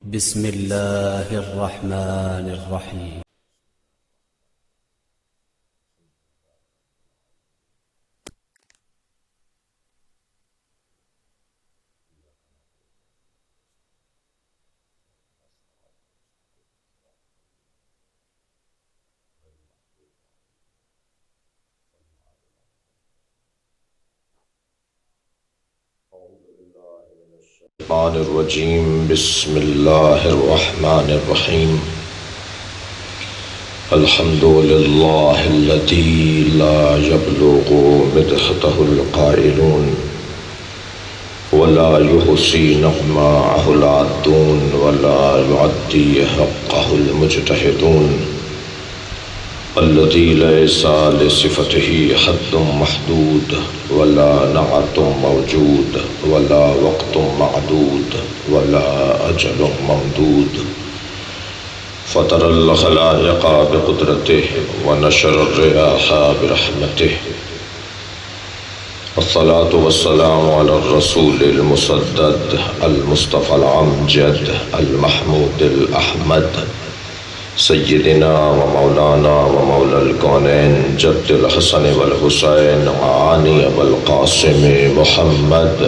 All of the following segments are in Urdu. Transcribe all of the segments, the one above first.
بسم الله الرحمن الرحيم. الشيطان الرجيم. بسم الله الرحمن الرحيم. الحمد لله الذي لا يبلغ مدحته القائلون ولا يحصي نعماءه العادون ولا يعدي حقه المجتهدون، الذي ليس لصفته حد محدود ولا نعت موجود ولا وقت معدود ولا أجل ممدود، فطر الخلائق بقدرته ونشر الرياح برحمته، والصلاة والسلام على الرسول المسدد المصطفى الأمجد المحمود الأحمد سيدنا ومولانا ومولى الكونين جد الحسن والحسين معاني أبا القاسم محمد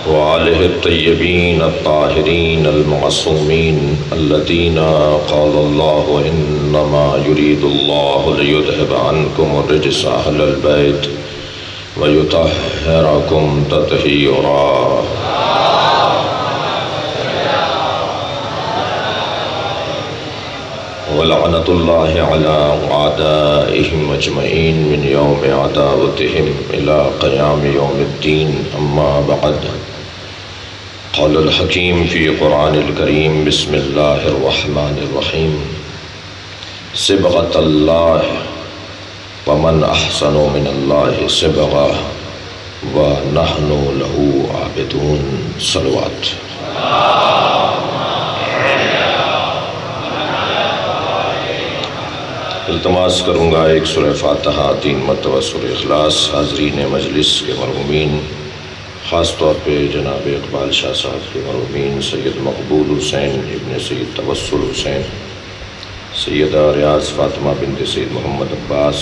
وآله الطيبين الطاهرين المعصومين الذين قال الله إنما يريد الله ليذهب عنكم الرجس أهل البيت ويطهركم تطهيرا. ولعنة الله على أعدائهم أجمعين من يوم عداوتهم إلى قيام يوم الدين. أما بعد، قال الحكيم في قرآن الكريم. بسم الله الرحمن الرحيم. صبغة الله ومن أحسن من الله صبغة ونحن له عابدون. صلوات. التماس کروں گا ایک سورہ فاتحہ 3 مرتبہ سورہ اخلاص حاضرین مجلس کے مرحومین، خاص طور پہ جناب اقبال شاہ صاحب کے مرحومین سید مقبول حسین ابن سید توسل حسین، سیدہ ریاض فاطمہ بنت سید محمد عباس،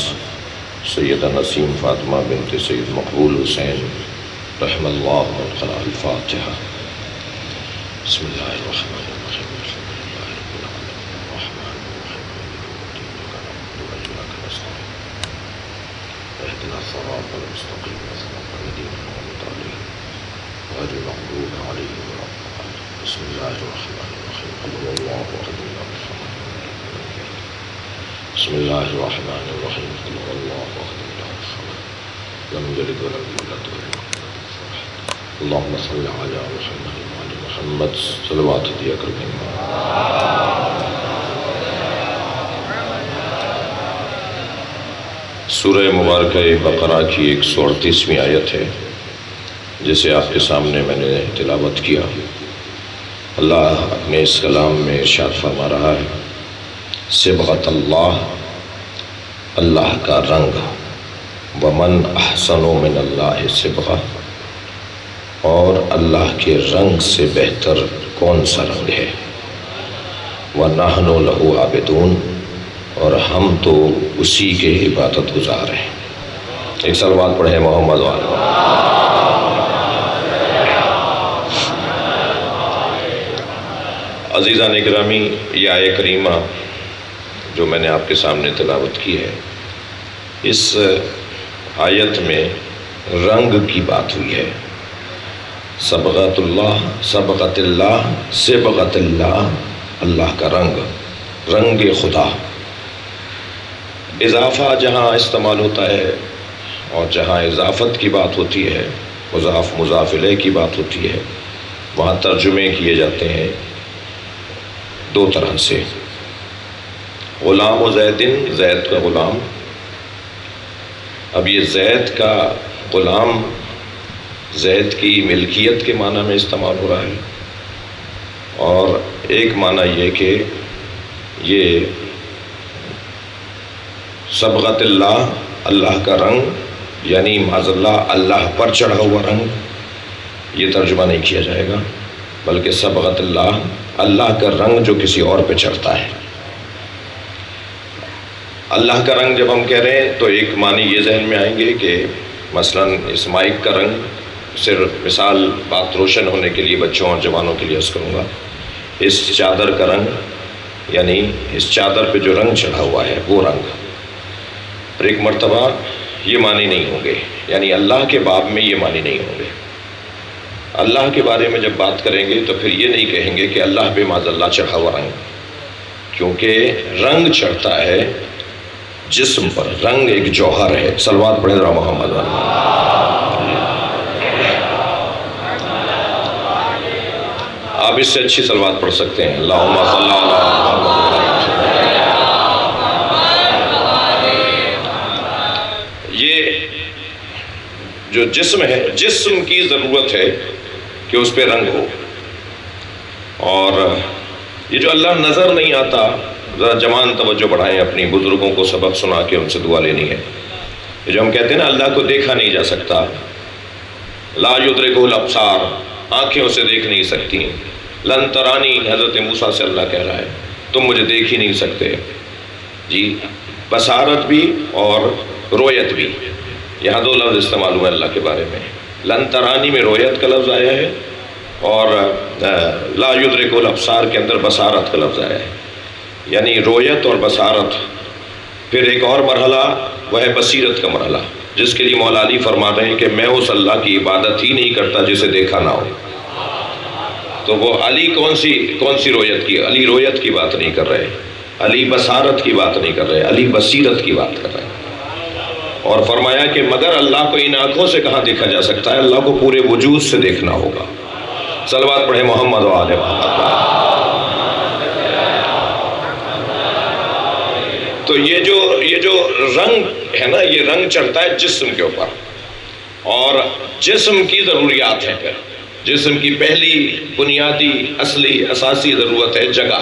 سیدہ نسیم فاطمہ بنت سید مقبول حسین رحم اللہ مدخلہ. الفاتحہ. بسم اللہ الرحمن الرحیم. اهدنا الصراط المستقيم صراط الذين أنعمت عليهم غير المغضوب عليهم ولا الضالين. بسم الله الرحمن الرحيم. قل هو الله أحد الله الصمد. بسم الله الرحمن الرحيم. قل هو الله أحد الله الصمد لم يلد ولم يولد ولم يكن له كفوا أحد. اللهم صل على محمد وعلى محمد. صلوات دیا کریں. سورہ مبارکہ بقرہ کی 138ویں آیت ہے جسے آپ کے سامنے میں نے تلاوت کیا. اللہ اپنے اس کلام میں ارشاد فرما رہا ہے، صبغۃ اللہ، اللہ کا رنگ، ومن احسن من اللہ صبغہ، اور اللہ کے رنگ سے بہتر کون سا رنگ ہے، وَنَحْنُ لَهُ عَابِدُونَ، اور ہم تو اسی کے عبادت گزار ہیں. ایک صلوات پڑھیں محمد وعلیہ. عزیزان اکرامی، یہ آیہ کریمہ جو میں نے آپ کے سامنے تلاوت کی ہے، اس آیت میں رنگ کی بات ہوئی ہے. صبغۃ اللہ، صبغۃ اللہ، صبغۃ اللہ، اللہ کا رنگ، رنگ خدا. اضافہ جہاں استعمال ہوتا ہے اور جہاں اضافت کی بات ہوتی ہے، مضاف مضاف الیہ کی بات ہوتی ہے، وہاں ترجمے کیے جاتے ہیں 2 طرح سے. غلام و زیدن، زید کا غلام. اب یہ زید کا غلام زید کی ملکیت کے معنی میں استعمال ہو رہا ہے، اور ایک معنی یہ کہ یہ صبغۃ اللہ، اللہ کا رنگ، یعنی معاذ اللہ پر چڑھا ہوا رنگ، یہ ترجمہ نہیں کیا جائے گا، بلکہ صبغت اللہ کا رنگ جو کسی اور پہ چڑھتا ہے۔ اللہ کا رنگ جب ہم کہہ رہے ہیں تو ایک معنی یہ ذہن میں آئیں گے کہ مثلا اس مائک کا رنگ، صرف مثال بات روشن ہونے کے لیے بچوں اور جوانوں کے لیے عرض کروں گا، اس چادر کا رنگ، یعنی اس چادر پہ جو رنگ چڑھا ہوا ہے وہ رنگ۔ اور ایک مرتبہ یہ معنی نہیں ہوں گے، یعنی اللہ کے باب میں یہ معنی نہیں ہوں گے۔ اللہ کے بارے میں جب بات کریں گے تو پھر یہ نہیں کہیں گے کہ اللہ پہ معاذ اللہ چڑھا ہوا رنگ، کیونکہ رنگ چڑھتا ہے جسم پر، رنگ ایک جوہر ہے۔ صلوات پڑھیں ذرا محمد والے۔ آپ اس سے اچھی صلوات پڑھ سکتے ہیں، اللہم صلی علی محمد۔ یہ جو جسم ہے، جسم کی ضرورت ہے کہ اس پہ رنگ ہو، اور یہ جو اللہ نظر نہیں آتا، ذرا جوان توجہ بڑھائیں، اپنی بزرگوں کو سبق سنا کے ان سے دعا لینی ہے۔ یہ جو ہم کہتے ہیں نا اللہ کو دیکھا نہیں جا سکتا، لا یدرکہ الابصار، آنکھیں اسے دیکھ نہیں سکتی۔ لن ترانی، حضرت موسیٰ سے اللہ کہہ رہا ہے تم مجھے دیکھ ہی نہیں سکتے۔ جی، بصارت بھی اور رویت بھی، یہاں دو لفظ استعمال ہوئے اللہ کے بارے میں۔ لن ترانی میں رویت کا لفظ آیا ہے، اور لا یدرکہ الابصار کے اندر بصارت کا لفظ آیا ہے، یعنی رویت اور بصارت۔ پھر ایک اور مرحلہ وہ ہے بصیرت کا مرحلہ، جس کے لیے مولا علی فرما رہے ہیں کہ میں اس اللہ کی عبادت ہی نہیں کرتا جسے دیکھا نہ ہو۔ تو وہ علی کون سی رویت کی؟ علی رویت کی بات نہیں کر رہے، علی بصارت کی بات نہیں کر رہے، علی بصیرت کی بات کر رہے ہیں۔ اور فرمایا کہ مگر اللہ کو ان آنکھوں سے کہاں دیکھا جا سکتا ہے، اللہ کو پورے وجود سے دیکھنا ہوگا۔ صلوات پڑھیں محمد و آل محمد۔ تو یہ جو رنگ ہے نا، یہ رنگ چڑھتا ہے جسم کے اوپر، اور جسم کی ضروریات ہیں۔ پھر جسم کی پہلی بنیادی اصلی اساسی ضرورت ہے جگہ،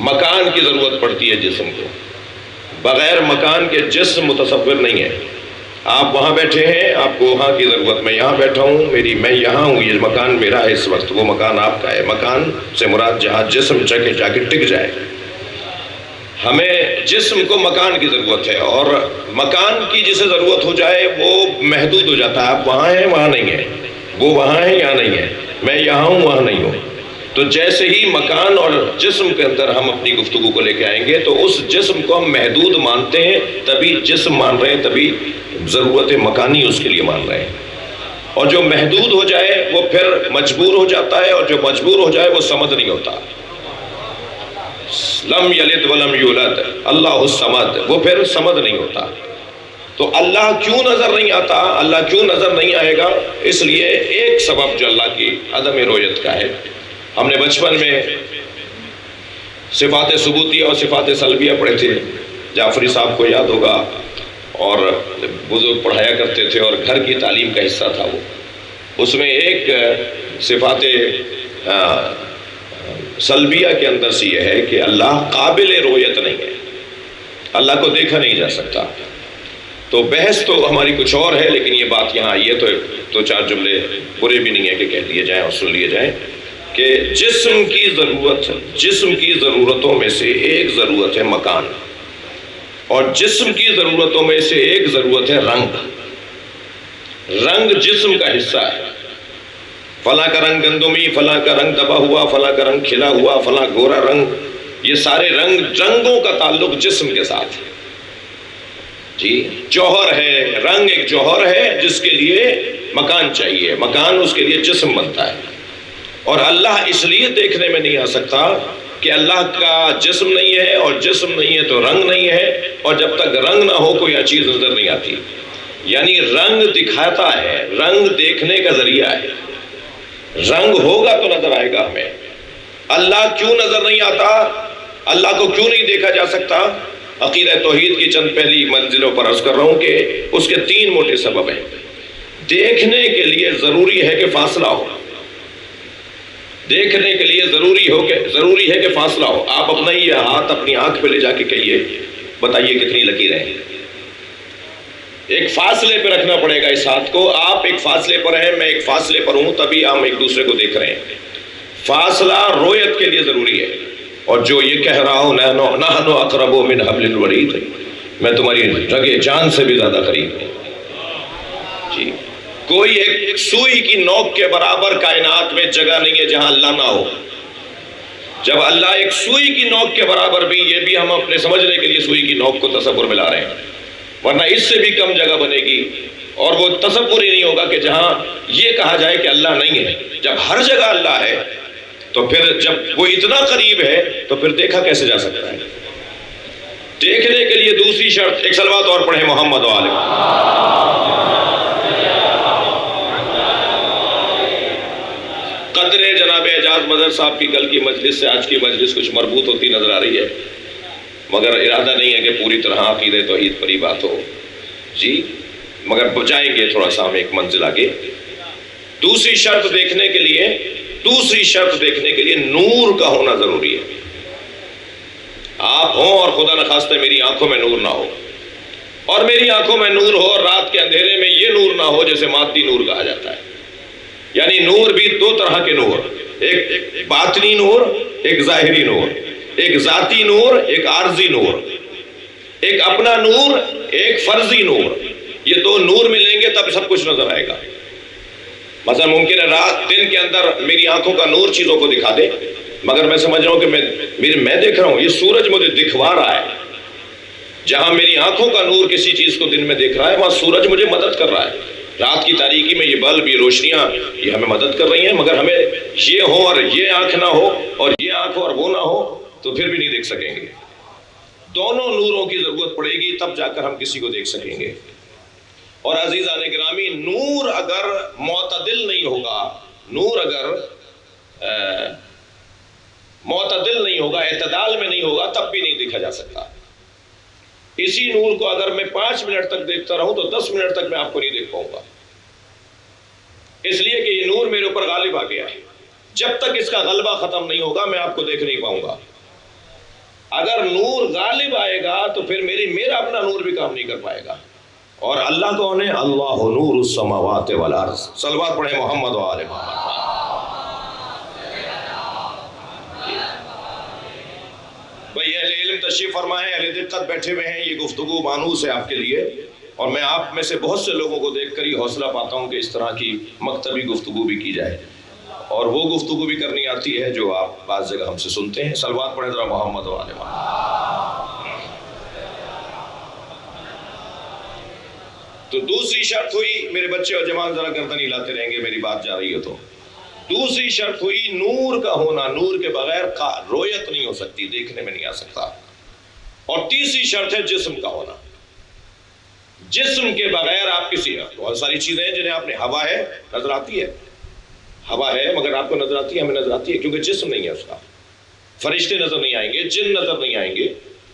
مکان کی ضرورت پڑتی ہے جسم کو۔ بغیر مکان کے جسم متصور نہیں ہے۔ آپ وہاں بیٹھے ہیں، آپ کو وہاں کی ضرورت، میں یہاں بیٹھا ہوں، میں یہاں ہوں، یہ مکان میرا ہے اس وقت، وہ مکان آپ کا ہے۔ مکان سے مراد جہاں جسم جا کے ٹک جائے۔ ہمیں جسم کو مکان کی ضرورت ہے، اور مکان کی جسے ضرورت ہو جائے وہ محدود ہو جاتا ہے۔ آپ وہاں ہیں، وہاں نہیں ہیں، وہ وہاں ہیں، یہاں نہیں ہے، میں یہاں ہوں، وہاں نہیں ہوں۔ تو جیسے ہی مکان اور جسم کے اندر ہم اپنی گفتگو کو لے کے آئیں گے تو اس جسم کو ہم محدود مانتے ہیں، تبھی جسم مان رہے ہیں، تبھی ضرورت مکانی اس کے لیے مان رہے ہیں۔ اور جو محدود ہو جائے وہ پھر مجبور ہو جاتا ہے، اور جو مجبور ہو جائے وہ سمجھ نہیں ہوتا۔ لم یلد ولم یولد، اللہ الصمد، وہ پھر سمجھ نہیں ہوتا۔ تو اللہ کیوں نظر نہیں آتا، اللہ کیوں نظر نہیں آئے گا؟ اس لیے ایک سبب جو اللہ کی عدم رؤیت کا ہے، ہم نے بچپن میں صفات ثبوتیہ اور صفات سلبیہ پڑھے تھے، جعفری صاحب کو یاد ہوگا، اور بزرگ پڑھایا کرتے تھے، اور گھر کی تعلیم کا حصہ تھا وہ۔ اس میں ایک صفات سلبیہ کے اندر سے یہ ہے کہ اللہ قابل رؤیت نہیں ہے، اللہ کو دیکھا نہیں جا سکتا۔ تو بحث تو ہماری کچھ اور ہے، لیکن یہ بات یہاں آئی ہے تو چار جملے برے بھی نہیں ہے کہ کہہ دیے جائیں اور سن لیے جائیں کہ جسم کی ضرورتوں میں سے ایک ضرورت ہے مکان، اور جسم کی ضرورتوں میں سے ایک ضرورت ہے رنگ۔ رنگ جسم کا حصہ ہے۔ فلاں کا رنگ گندمی، فلاں کا رنگ دبا ہوا، فلاں کا رنگ کھلا ہوا، فلاں گورا رنگ، یہ سارے رنگوں کا تعلق جسم کے ساتھ ہے۔ جی، جوہر ہے، رنگ ایک جوہر ہے جس کے لیے مکان چاہیے، مکان اس کے لیے جسم بنتا ہے۔ اور اللہ اس لیے دیکھنے میں نہیں آ سکتا کہ اللہ کا جسم نہیں ہے، اور جسم نہیں ہے تو رنگ نہیں ہے، اور جب تک رنگ نہ ہو کوئی چیز نظر نہیں آتی۔ یعنی رنگ دکھاتا ہے، رنگ دیکھنے کا ذریعہ ہے، رنگ ہوگا تو نظر آئے گا ہمیں۔ اللہ کیوں نظر نہیں آتا، اللہ کو کیوں نہیں دیکھا جا سکتا؟ عقیدہ توحید کی چند پہلی منزلوں پر عرض کر رہا ہوں کہ اس کے تین موٹے سبب ہیں۔ دیکھنے کے لیے ضروری ہے کہ فاصلہ ہو، دیکھنے کے لیے ضروری ہے کہ فاصلہ ہو۔ آپ اپنا یہ ہاتھ اپنی آنکھ پہ لے جا کے کہیے، بتائیے کتنی لکیریں ہیں؟ ایک فاصلے پہ رکھنا پڑے گا اس ہاتھ کو. آپ ایک فاصلے پر ہیں، میں ایک فاصلے پر ہوں، تبھی ہم ایک دوسرے کو دیکھ رہے ہیں. فاصلہ رویت کے لیے ضروری ہے. اور جو یہ کہہ رہا ہوں نحن اقرب من حبل الورید، میں تمہاری رگے جان سے بھی زیادہ قریب ہوں. جی، کوئی ایک سوئی کی نوک کے برابر کائنات میں جگہ نہیں ہے جہاں اللہ نہ ہو. جب اللہ ایک سوئی کی نوک کے برابر بھی، یہ بھی ہم اپنے سمجھنے کے لیے سوئی کی نوک کو تصور میں لا رہے ہیں، ورنہ اس سے بھی کم جگہ بنے گی. اور وہ تصور ہی نہیں ہوگا کہ جہاں یہ کہا جائے کہ اللہ نہیں ہے. جب ہر جگہ اللہ ہے تو پھر جب وہ اتنا قریب ہے تو پھر دیکھا کیسے جا سکتا ہے؟ دیکھنے کے لیے دوسری شرط، ایک صلوات اور پڑھیں محمد و آلہ. قدر جناب اعجاز مظہر صاحب کی کل کی مجلس سے آج کی مجلس کچھ مربوط ہوتی نظر آ رہی ہے، مگر ارادہ نہیں ہے کہ پوری طرح عقیدہ توحید پر ہی بات ہو. جی، مگر بچائیں گے تھوڑا سا ہم ایک منزل آگے. دوسری شرط دیکھنے کے لیے نور کا ہونا ضروری ہے. آپ ہوں اور خدا نخواستہ میری آنکھوں میں نور نہ ہو، اور میری آنکھوں میں نور ہو اور رات کے اندھیرے میں یہ نور نہ ہو جیسے مادی نور کہا جاتا ہے. یعنی نور بھی دو طرح کے نور، ایک باطنی نور، ایک ظاہری نور، ایک ذاتی نور، ایک عارضی نور، ایک اپنا نور، ایک فرضی نور. یہ دو نور ملیں گے تب سب کچھ نظر آئے گا. مثلا ممکن ہے رات دن کے اندر میری آنکھوں کا نور چیزوں کو دکھا دے، مگر میں سمجھ رہا ہوں کہ میں دیکھ رہا ہوں، یہ سورج مجھے دکھوا رہا ہے. جہاں میری آنکھوں کا نور کسی چیز کو دن میں دیکھ رہا ہے، وہاں سورج مجھے مدد کر رہا ہے. رات کی تاریکی میں یہ بلب، یہ روشنیاں، یہ ہمیں مدد کر رہی ہیں. مگر ہمیں یہ ہو اور یہ آنکھ نہ ہو، اور یہ آنکھ ہو اور وہ نہ ہو، تو پھر بھی نہیں دیکھ سکیں گے. دونوں نوروں کی ضرورت پڑے گی تب جا کر ہم کسی کو دیکھ سکیں گے. اور عزیزان گرامی، نور اگر معتدل نہیں ہوگا، نور اگر معتدل نہیں ہوگا، اعتدال میں نہیں ہوگا، تب بھی نہیں دیکھا جا سکتا. اسی نور کو اگر میں 5 منٹ تک دیکھتا رہوں تو 10 منٹ تک میں آپ کو نہیں دیکھ پاؤں گا، اس لیے کہ یہ نور میرے اوپر غالب آ گیا ہے. جب تک اس کا غلبہ ختم نہیں ہوگا میں آپ کو دیکھ نہیں پاؤں گا. اگر نور غالب آئے گا تو پھر میرا اپنا نور بھی کام نہیں کر پائے گا. اور اللہ کون ہے؟ اللہ نور السماوات والارض. صلوات پڑھیں محمد و آل محمد. بھائی اہل علم تشریف فرمائیں، اہل دقت بیٹھے ہوئے ہیں. یہ گفتگو مانوس ہے آپ کے لیے، اور میں آپ میں سے بہت سے لوگوں کو دیکھ کر ہی حوصلہ پاتا ہوں کہ اس طرح کی مکتبی گفتگو بھی کی جائے، اور وہ گفتگو بھی کرنی آتی ہے جو آپ بعض جگہ ہم سے سنتے ہیں. صلوات پڑھیں ذرا محمد و آل محمد. تو دوسری شرط ہوئی، میرے بچے اور جوان ذرا گردن ہلاتے رہیں گے میری بات جا رہی ہے تو. دوسری شرط ہوئی نور کا ہونا. نور کے بغیر رویت نہیں ہو سکتی، دیکھنے میں نہیں آ سکتا. اور تیسری شرط ہے جسم کا ہونا. جسم کے بغیر آپ کسی، بہت ساری چیزیں ہیں جنہیں آپ نے، ہوا ہے نظر آتی ہے، ہوا ہے مگر آپ کو نظر آتی ہے، ہمیں نظر آتی ہے کیونکہ جسم نہیں ہے اس کا. فرشتے نظر نہیں آئیں گے، جن نظر نہیں آئیں گے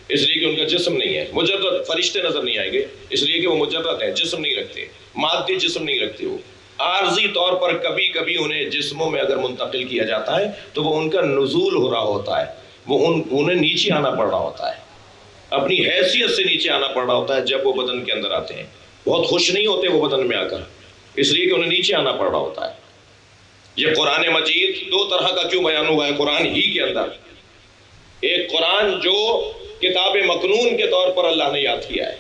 اس لیے کہ ان کا جسم نہیں ہے. مجرد فرشتے نظر نہیں آئیں گے اس لیے کہ وہ مجرد ہیں، جسم نہیں رکھتے، مادی جسم نہیں رکھتے. وہ عارضی طور پر کبھی کبھی انہیں جسموں میں اگر منتقل کیا جاتا ہے تو وہ ان کا نزول ہو رہا ہوتا ہے، وہ انہیں نیچے آنا پڑ رہا ہوتا ہے، اپنی حیثیت سے نیچے آنا پڑ رہا ہوتا ہے. جب وہ بدن کے اندر آتے ہیں بہت خوش نہیں ہوتے وہ بدن میں آ کر، اس لیے کہ انہیں نیچے آنا پڑ رہا ہوتا ہے. یہ قرآن مجید دو طرح کا کیوں بیان ہوا ہے قرآن ہی کے اندر؟ ایک قرآن جو کتاب مکنون کے طور پر اللہ نے یاد کیا ہے،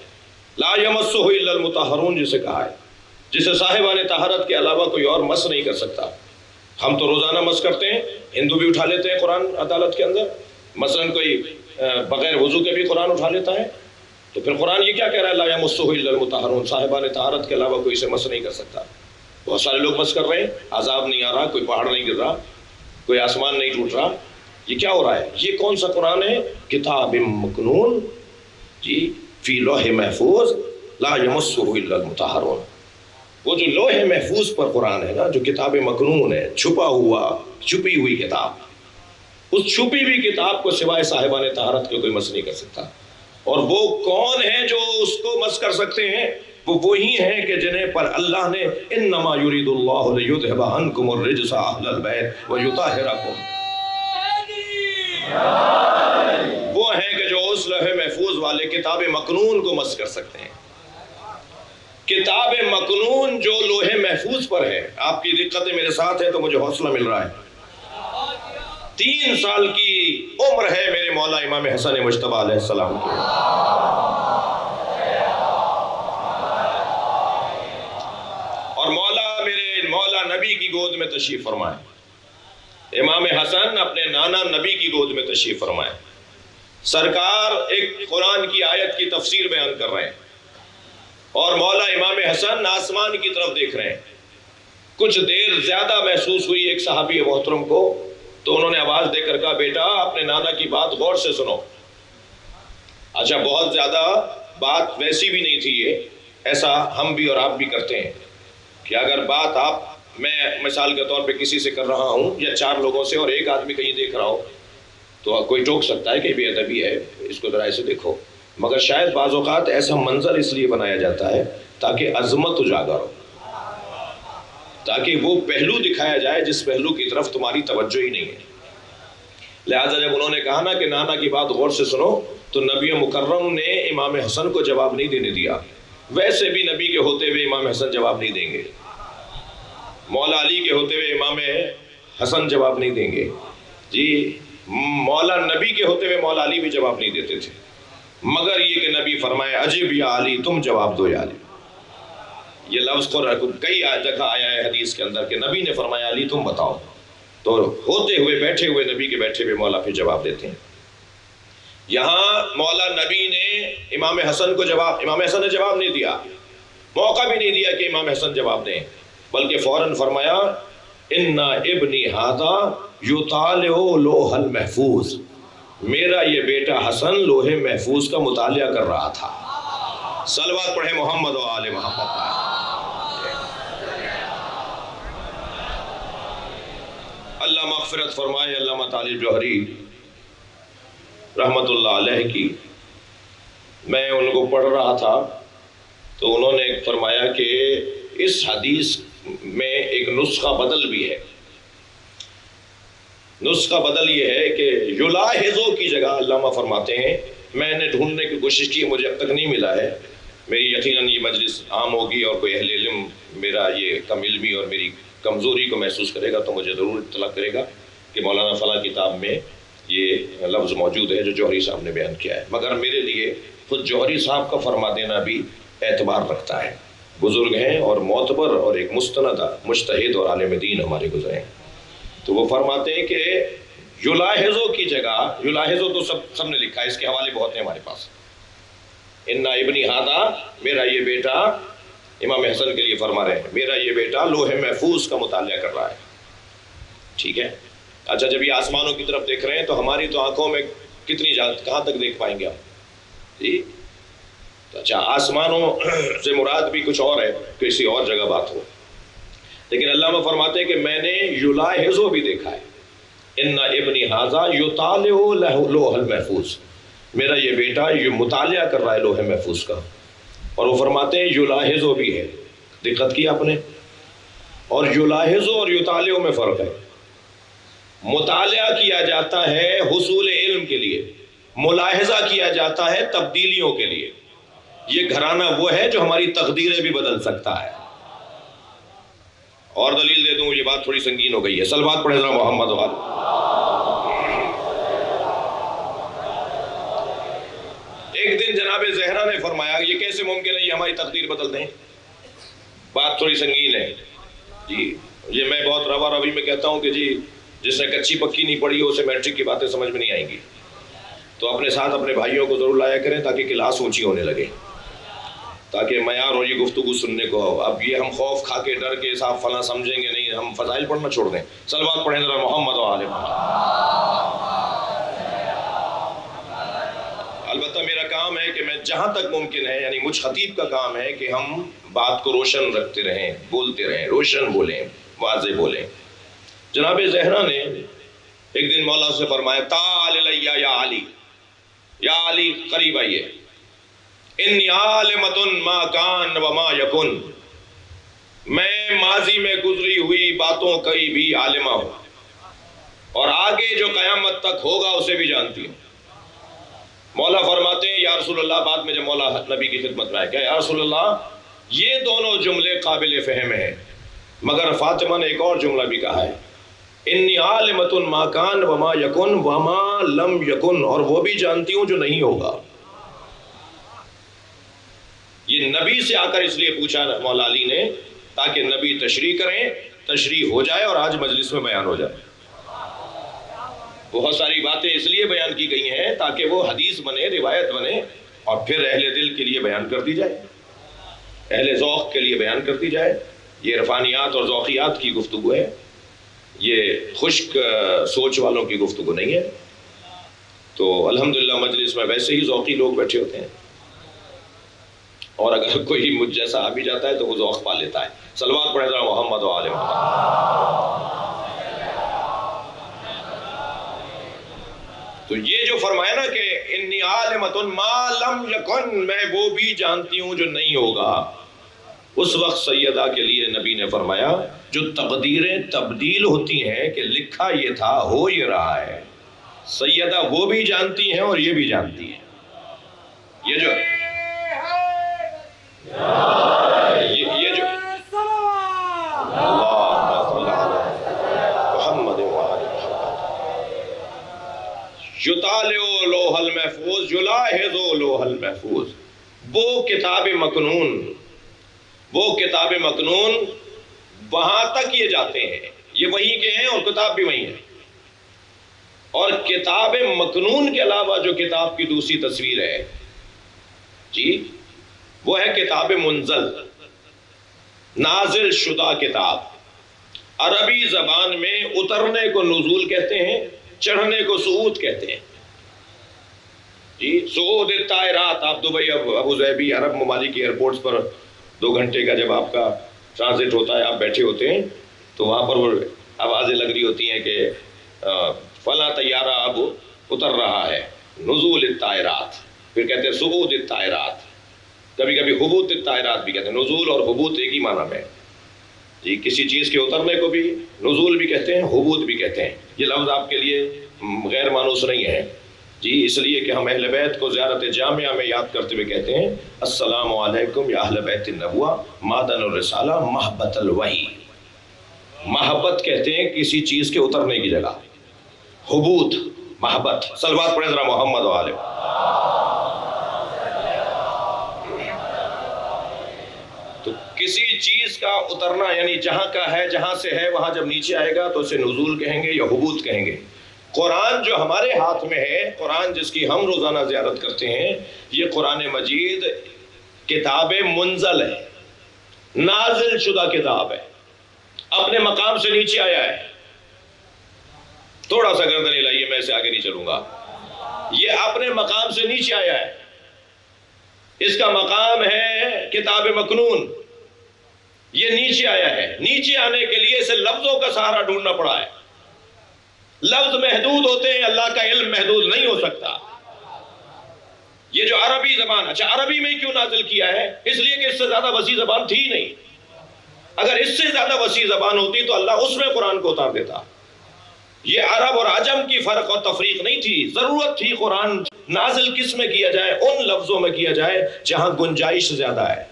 لا یمسہ الا المطہرون جسے کہا ہے، جسے صاحبان طہارت کے علاوہ کوئی اور مس نہیں کر سکتا. ہم تو روزانہ مس کرتے ہیں، ہندو بھی اٹھا لیتے ہیں قرآن عدالت کے اندر. مثلا کوئی بغیر وضو کے بھی قرآن اٹھا لیتا ہے. تو پھر قرآن یہ کیا کہہ رہا ہے؟ لا یمسہ الا المطہرون، صاحبان طہارت کے علاوہ کوئی اسے مس نہیں کر سکتا. بہت سارے لوگ مس کر رہے ہیں، عذاب نہیں آ رہا، کوئی پہاڑ نہیں گر رہا، کوئی آسمان نہیں ٹوٹ رہا. یہ کیا ہو رہا ہے؟ یہ کون سا قرآن ہے؟ کتاب مکنون، جی، فی لوح محفوظ، لا یمسہ الا المطہرون. وہ جو لوح محفوظ پر قرآن ہے نا، جو کتاب مکنون ہے، چھپی ہوئی کتاب، اس چھپی ہوئی کتاب کو سوائے صاحبان طہارت کے کوئی مس نہیں کر سکتا. اور وہ کون ہیں جو اس کو مس کر سکتے ہیں؟ وہ وہی ہیں کہ جنہیں پر اللہ نے انما یرید اللہ لیذھب عنکم الرجس اہل البیت ویطہرکم، وہ ہیں کہ جو اس لوح محفوظ والے کتاب مکنون کو مس کر سکتے ہیں. کتاب مکنون جو لوح محفوظ پر ہے. آپ کی دقتیں میرے ساتھ ہیں تو مجھے حوصلہ مل رہا ہے. 3 سال کی عمر ہے میرے مولا امام حسن مجتبیٰ علیہ السلام کی. اور میرے مولا نبی کی گود میں تشریف فرمائے. امام حسن اپنے نانا نبی کی گود میں تشریف فرمائے. سرکار ایک قرآن کی آیت کی تفسیر بیان کر رہے ہیں اور مولا امام حسن آسمان کی طرف دیکھ رہے ہیں. کچھ دیر زیادہ محسوس ہوئی ایک صحابی محترم کو، تو انہوں نے آواز دے کر کہا بیٹا اپنے نانا کی بات غور سے سنو. اچھا بہت زیادہ بات ویسی بھی نہیں تھی یہ، ایسا ہم بھی اور آپ بھی کرتے ہیں کہ اگر بات میں مثال کے طور پہ کسی سے کر رہا ہوں یا 4 لوگوں سے اور ایک آدمی کہیں دیکھ رہا ہو تو کوئی ٹوک سکتا ہے کہ بے ادبی ہے، اس کو ذرا ایسے دیکھو. مگر شاید بعض اوقات ایسا منظر اس لیے بنایا جاتا ہے تاکہ عظمت اجاگر ہو، تاکہ وہ پہلو دکھایا جائے جس پہلو کی طرف تمہاری توجہ ہی نہیں ہے. لہٰذا جب انہوں نے کہا نا کہ نانا کی بات غور سے سنو، تو نبی مکرم نے امام حسن کو جواب نہیں دینے دیا. ویسے بھی نبی کے ہوتے ہوئے امام حسن جواب نہیں دیں گے، مولا علی کے ہوتے ہوئے امام حسن جواب نہیں دیں گے جی. مولا نبی کے ہوتے ہوئے مولا علی بھی جواب نہیں دیتے تھے، مگر یہ کہ نبی فرمائے عجب یا علی، تم جواب دو یا علی. یہ لفظ کئی جگہ آیا ہے حدیث کے اندر کہ نبی نے فرمایا علی تم بتاؤ، تو ہوتے ہوئے بیٹھے ہوئے نبی کے بیٹھے ہوئے مولا پھر جواب دیتے ہیں. یہاں مولا نبی نے امام حسن نے جواب نہیں دیا، موقع بھی نہیں دیا کہ امام حسن جواب دیں، بلکہ فوراً فرمایا اِنَّ ابنی ھذا یطالع لوح المحفوظ، میرا یہ بیٹا حسن لوح محفوظ کا مطالعہ کر رہا تھا. صلوات پڑھیں محمد و آل محمد. اللہ مغفرت فرمائے علامہ طالب جوہری رحمت اللہ علیہ کی. میں ان کو پڑھ رہا تھا تو انہوں نے فرمایا کہ اس حدیث میں ایک نسخہ بدل بھی ہے. نسخہ بدل یہ ہے کہ یلاحظو کی جگہ علامہ فرماتے ہیں، میں نے ڈھونڈنے کی کوشش کی، مجھے اب تک نہیں ملا ہے. میری یقیناً یہ مجلس عام ہوگی اور کوئی اہل علم میرا یہ کم علمی اور میری کمزوری کو محسوس کرے گا تو مجھے ضرور اطلاع کرے گا کہ مولانا فلاں کتاب میں یہ لفظ موجود ہے جو جوہری صاحب نے بیان کیا ہے. مگر میرے لیے خود جوہری صاحب کا فرما دینا بھی اعتبار رکھتا ہے. بزرگ ہیں اور معتبر اور ایک مستند مجتہد اور عالم دین ہمارے گزرے ہیں. تو وہ فرماتے ہیں کہ یلاحظو کی جگہ، یلاحظو تو سب نے لکھا ہے، اس کے حوالے بہت ہیں ہمارے پاس. اِنَّ ابنی ھذا، میرا یہ بیٹا، امام حسن کے لیے فرما رہے ہیں میرا یہ بیٹا لوح محفوظ کا مطالعہ کر رہا ہے. ٹھیک ہے. اچھا جب یہ آسمانوں کی طرف دیکھ رہے ہیں تو ہماری تو آنکھوں میں کتنی کہاں تک دیکھ پائیں گے آپ جی. اچھا آسمانوں سے مراد بھی کچھ اور ہے، کسی اور جگہ بات ہو، لیکن علامہ فرماتے ہیں کہ میں نے یلاحظو بھی دیکھا ہے. اِنَّ ابنی ھذا یطالع لوح المحفوظ، میرا یہ بیٹا یہ مطالعہ کر رہا ہے لوح محفوظ کا. اور وہ فرماتے ہیں یلاحظو بھی ہے. دقت کی آپ نے؟ اور یلاحظو اور یطالع میں فرق ہے. مطالعہ کیا جاتا ہے حصول علم کے لیے، ملاحظہ کیا جاتا ہے تبدیلیوں کے لیے. یہ گھرانہ وہ ہے جو ہماری تقدیریں بھی بدل سکتا ہے. اور دلیل دے دوں، یہ بات تھوڑی سنگین ہو گئی ہے. صلوات پڑھیں ذرا محمد وآل. ایک دن جناب زہرا نے فرمایا یہ کیسے ممکن ہے یہ ہماری تقدیر بدل دیں؟ بات تھوڑی سنگین ہے جی. یہ میں بہت روا روی میں کہتا ہوں کہ جی جس نے کچی پکی نہیں پڑھی ہو اسے میٹرک کی باتیں سمجھ میں نہیں آئیں گی. تو اپنے ساتھ اپنے بھائیوں کو ضرور لایا کریں تاکہ کلاس اونچی ہونے لگے، تاکہ معیار ہو یہ گفتگو سننے کو. اب یہ ہم خوف کھا کے ڈر کے صاحب فلاں سمجھیں گے نہیں، ہم فضائل پڑھنا چھوڑ دیں. صلوات پڑھیں ذرا محمد و آل محمد. البتہ میرا کام ہے کہ میں جہاں تک ممکن ہے، یعنی مجھ خطیب کا کام ہے کہ ہم بات کو روشن رکھتے رہیں، بولتے رہیں، روشن بولیں، واضح بولیں. جناب زہرا نے ایک دن مولا سے فرمایا تعال الیہ یا علی، یا علی قریب آئیے، انی عالمۃ ما کان وما یکن، میں ماضی میں گزری ہوئی باتوں کی بھی عالمہ ہوں اور آگے جو قیامت تک ہوگا اسے بھی جانتی ہوں. مولا فرماتے ہیں یا رسول اللہ، بعد میں جب مولا نبی کی خدمت میں آئے، کہ یا رسول اللہ یہ دونوں جملے قابل فہم ہیں، مگر فاطمہ نے ایک اور جملہ بھی کہا ہے، انی عالمۃ ما کان وما یکن وما لم یکن، اور وہ بھی جانتی ہوں جو نہیں ہوگا۔ یہ نبی سے آ کر اس لیے پوچھا مولا علی نے تاکہ نبی تشریح کریں، تشریح ہو جائے اور آج مجلس میں بیان ہو جائے۔ بہت ساری باتیں اس لیے بیان کی گئی ہیں تاکہ وہ حدیث بنے، روایت بنے، اور پھر اہل دل کے لیے بیان کر دی جائے، اہل ذوق کے لیے بیان کر دی جائے۔ یہ عرفانیات اور ذوقیات کی گفتگو ہے، یہ خشک سوچ والوں کی گفتگو نہیں ہے۔ تو الحمدللہ مجلس میں ویسے ہی ذوقی لوگ بیٹھے ہوتے ہیں، اور اگر کوئی مجھ جیسا آ بھی جاتا ہے تو وہ ذوق پا لیتا ہے۔ صلوات پڑھیں ذرا محمد و آل محمد۔ تو یہ جو فرمایا نا کہ انی عالمۃ ما لم یکن، میں وہ بھی جانتی ہوں جو نہیں ہوگا، اس وقت سیدہ کے لیے نبی نے فرمایا جو تقدیریں تبدیل ہوتی ہیں کہ لکھا یہ تھا ہو یہ رہا ہے، سیدہ وہ بھی جانتی ہیں اور یہ بھی جانتی ہیں۔ یہ جو یطالع لوح المحفوظ یلاحظ لوح المحفوظ، وہ کتاب مکنون، وہ کتاب مکنون وہاں تک یہ جاتے ہیں، یہ وہیں کے ہیں اور کتاب بھی وہیں ہے۔ اور کتاب مکنون کے علاوہ جو کتاب کی دوسری تصویر ہے جی، وہ ہے کتاب منزل، نازل شدہ کتاب۔ عربی زبان میں اترنے کو نزول کہتے ہیں، چڑھنے کو صعود کہتے ہیں جی۔ صعود الطائرات، آپ دبئی ابو ظہبی عرب ممالک کی ایئرپورٹس پر 2 گھنٹے کا جب آپ کا ٹرانزٹ ہوتا ہے، آپ بیٹھے ہوتے ہیں تو وہاں پر وہ آوازیں لگ رہی ہوتی ہیں کہ فلاں طیارہ اب اتر رہا ہے، نزول الطائرات، پھر کہتے ہیں صعود الطائرات، کبھی کبھی حبوط الطائرات بھی کہتے ہیں۔ نزول اور حبوط ایک ہی معنی میں جی، کسی چیز کے اترنے کو بھی نزول بھی کہتے ہیں، حبوط بھی کہتے ہیں۔ یہ لفظ آپ کے لیے غیر مانوس نہیں ہے جی، اس لیے کہ ہم اہل بیت کو زیارت جامعہ میں یاد کرتے ہوئے کہتے ہیں السلام علیکم یا اہل بیت النبوہ معدن الرسالہ محبت الوحی۔ محبت کہتے ہیں کسی چیز کے اترنے کی جگہ، حبوط محبت۔ صلوات پڑھیں ذرا محمد و آل۔ تو کسی چیز کا اترنا یعنی جہاں کا ہے، جہاں سے ہے وہاں جب نیچے آئے گا تو اسے نزول کہیں گے یا حبوط کہیں گے۔ قرآن جو ہمارے ہاتھ میں ہے، قرآن جس کی ہم روزانہ زیارت کرتے ہیں، یہ قرآن مجید کتاب منزل ہے، نازل شدہ کتاب ہے، اپنے مقام سے نیچے آیا ہے۔ تھوڑا سا گردن ہلائیے، میں اسے آگے نہیں چلوں گا۔ یہ اپنے مقام سے نیچے آیا ہے، اس کا مقام ہے کتاب مکنون، یہ نیچے آیا ہے۔ نیچے آنے کے لیے اسے لفظوں کا سہارا ڈھونڈنا پڑا ہے۔ لفظ محدود ہوتے ہیں، اللہ کا علم محدود نہیں ہو سکتا۔ یہ جو عربی زبان، اچھا عربی میں کیوں نازل کیا ہے؟ اس لیے کہ اس سے زیادہ وسیع زبان تھی نہیں۔ اگر اس سے زیادہ وسیع زبان ہوتی تو اللہ اس میں قرآن کو اتار دیتا۔ یہ عرب اور عجم کی فرق اور تفریق نہیں تھی، ضرورت تھی قرآن نازل کس میں کیا جائے، ان لفظوں میں کیا جائے جہاں گنجائش زیادہ ہے۔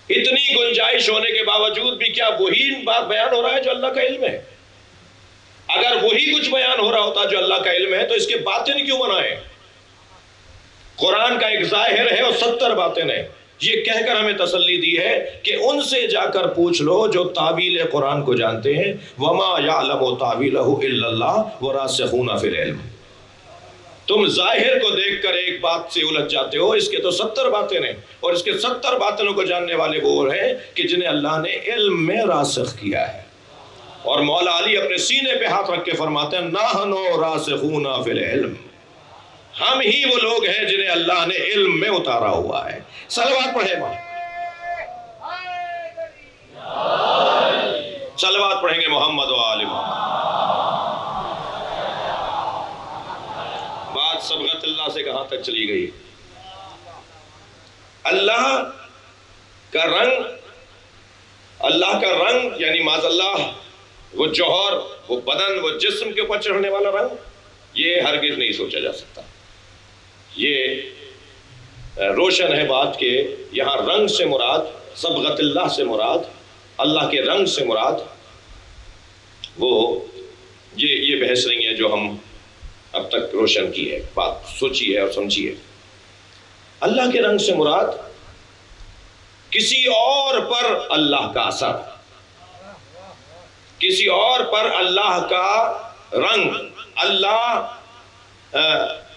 اتنی گنجائش ہونے کے باوجود بھی کیا وہی بات بیان ہو رہا ہے جو اللہ کا علم ہے؟ اگر وہی کچھ بیان ہو رہا ہوتا جو اللہ کا علم ہے تو اس کے باطن کیوں بنائے؟ قرآن کا ایک ظاہر ہے اور 70 باطن ہے۔ یہ کہہ کر ہمیں تسلی دی ہے کہ ان سے جا کر پوچھ لو جو تعویل قرآن کو جانتے ہیں، وما یعلم تعویلہ الا اللہ وراسخون فی العلم۔ تم ظاہر کو دیکھ کر ایک بات سے الجھ جاتے ہو، اس کے تو 70 باتیں ہیں، اور اس کے 70 باطنوں کو جاننے والے وہ ہیں کہ جنہیں اللہ نے علم میں راسخ کیا ہے۔ اور مولا علی اپنے سینے پہ ہاتھ رکھ کے فرماتے ہیں نحنو راسخون فی العلم، ہم ہی وہ لوگ ہیں جنہیں اللہ نے علم میں اتارا ہوا ہے۔ صلوات پڑھے ماں، صلوات پڑھیں گے محمد و آل محمد۔ بات صبغت اللہ سے کہاں تک چلی گئی؟ اللہ کا رنگ یعنی معاذ اللہ وہ جوہر، وہ بدن، وہ جسم کے اوپر چڑھنے والا رنگ، یہ ہرگز نہیں سوچا جا سکتا۔ یہ روشن ہے بات کہ یہاں رنگ سے مراد، صبغت اللہ سے مراد، اللہ کے رنگ سے مراد وہ یہ بحث نہیں ہے جو ہم اب تک روشن کی ہے، بات سوچی ہے اور سمجھی ہے۔ اللہ کے رنگ سے مراد کسی اور پر اللہ کا اثر، کسی اور پر اللہ کا رنگ، اللہ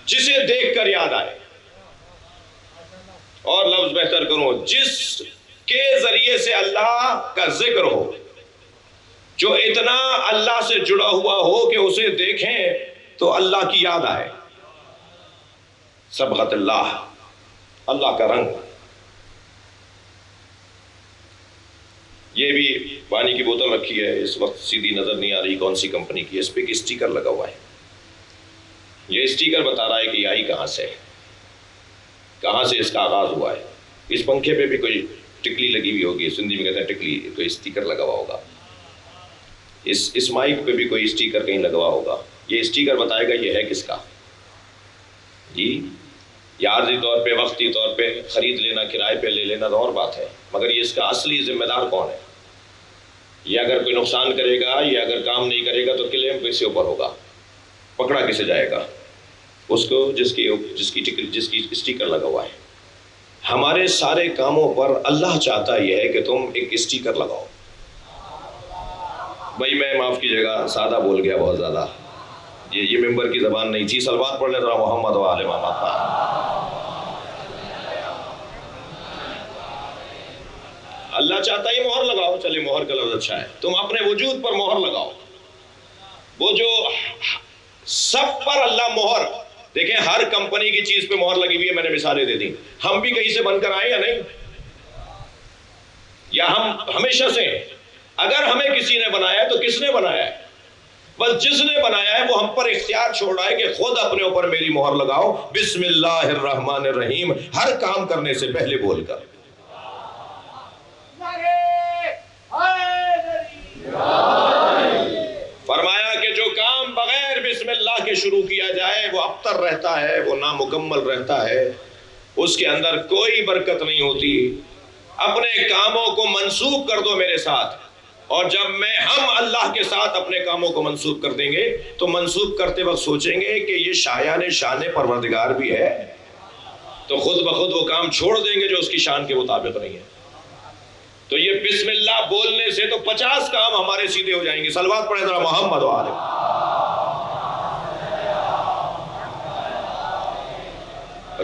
جسے دیکھ کر یاد آئے، اور لفظ بہتر کروں، جس کے ذریعے سے اللہ کا ذکر ہو، جو اتنا اللہ سے جڑا ہوا ہو کہ اسے دیکھیں تو اللہ کی یاد آئے۔ صبغت اللہ، اللہ کا رنگ۔ یہ بھی پانی کی بوتل رکھی ہے، اس وقت سیدھی نظر نہیں آ رہی کون سی کمپنی کی، اس پہ ایک اسٹیکر لگا ہوا ہے۔ یہ اسٹیکر بتا رہا ہے کہ یہ آئی کہاں سے، کہاں سے اس کا آغاز ہوا ہے۔ اس پنکھے پہ بھی کوئی ٹکلی لگی ہوئی ہوگی، سندھی میں کہتے ہیں ٹکلی، کوئی اسٹیکر لگا ہوا ہوگا۔ اس مائک پہ بھی کوئی اسٹیکر کہیں لگا ہوا ہوگا۔ یہ اسٹیکر بتائے گا یہ ہے کس کا۔ جی، یا عارضی طور پہ، وقتی طور پہ خرید لینا، کرائے پہ لے لینا تو اور بات ہے، مگر یہ اس کا اصلی ذمہ دار کون ہے؟ یہ اگر کوئی نقصان کرے گا، یہ اگر کام نہیں کرے گا تو کلیم کس کے اوپر ہوگا، پکڑا کسے جائے گا؟ اس کو جس کی اسٹیکر لگا ہوا ہے۔ ہمارے سارے کاموں پر اللہ چاہتا یہ ہے کہ تم ایک اسٹیکر لگاؤ۔ بھائی میں معاف کیجیے گا، سادہ بول گیا بہت زیادہ، یہ ممبر کی زبان نہیں تھی۔ صلوات پڑھ لیں ذرا محمد و آل محمد۔ اللہ چاہتا ہے مہر لگاؤ، چلے مہر کا لفظ اچھا ہے، تم اپنے وجود پر مہر لگاؤ۔ وہ جو سب پر اللہ مہر، دیکھیں ہر کمپنی کی چیز پہ مہر لگی ہوئی ہے، میں نے مثالیں دے دی۔ ہم بھی کہیں سے بن کر آئے یا نہیں؟ یا ہم ہمیشہ سے؟ اگر ہمیں کسی نے بنایا ہے تو کس نے بنایا ہے؟ بس جس نے بنایا ہے وہ ہم پر اختیار چھوڑ رہا ہے کہ خود اپنے اوپر میری مہر لگاؤ، بسم اللہ الرحمن الرحیم، ہر کام کرنے سے پہلے بول کر۔ فرمایا کہ جو کام بغیر بسم اللہ کے شروع کیا جائے وہ ابتر رہتا ہے، وہ نامکمل رہتا ہے، اس کے اندر کوئی برکت نہیں ہوتی۔ اپنے کاموں کو منسوب کر دو میرے ساتھ، اور جب ہم اللہ کے ساتھ اپنے کاموں کو منسوب کر دیں گے تو منسوب کرتے وقت سوچیں گے کہ یہ شایان شان پروردگار بھی ہے، تو خود بخود وہ کام چھوڑ دیں گے جو اس کی شان کے مطابق نہیں ہے۔ تو یہ بسم اللہ بولنے سے تو 50 کام ہمارے سیدھے ہو جائیں گے۔ صلوات پڑھیں ذرا محمد و آل۔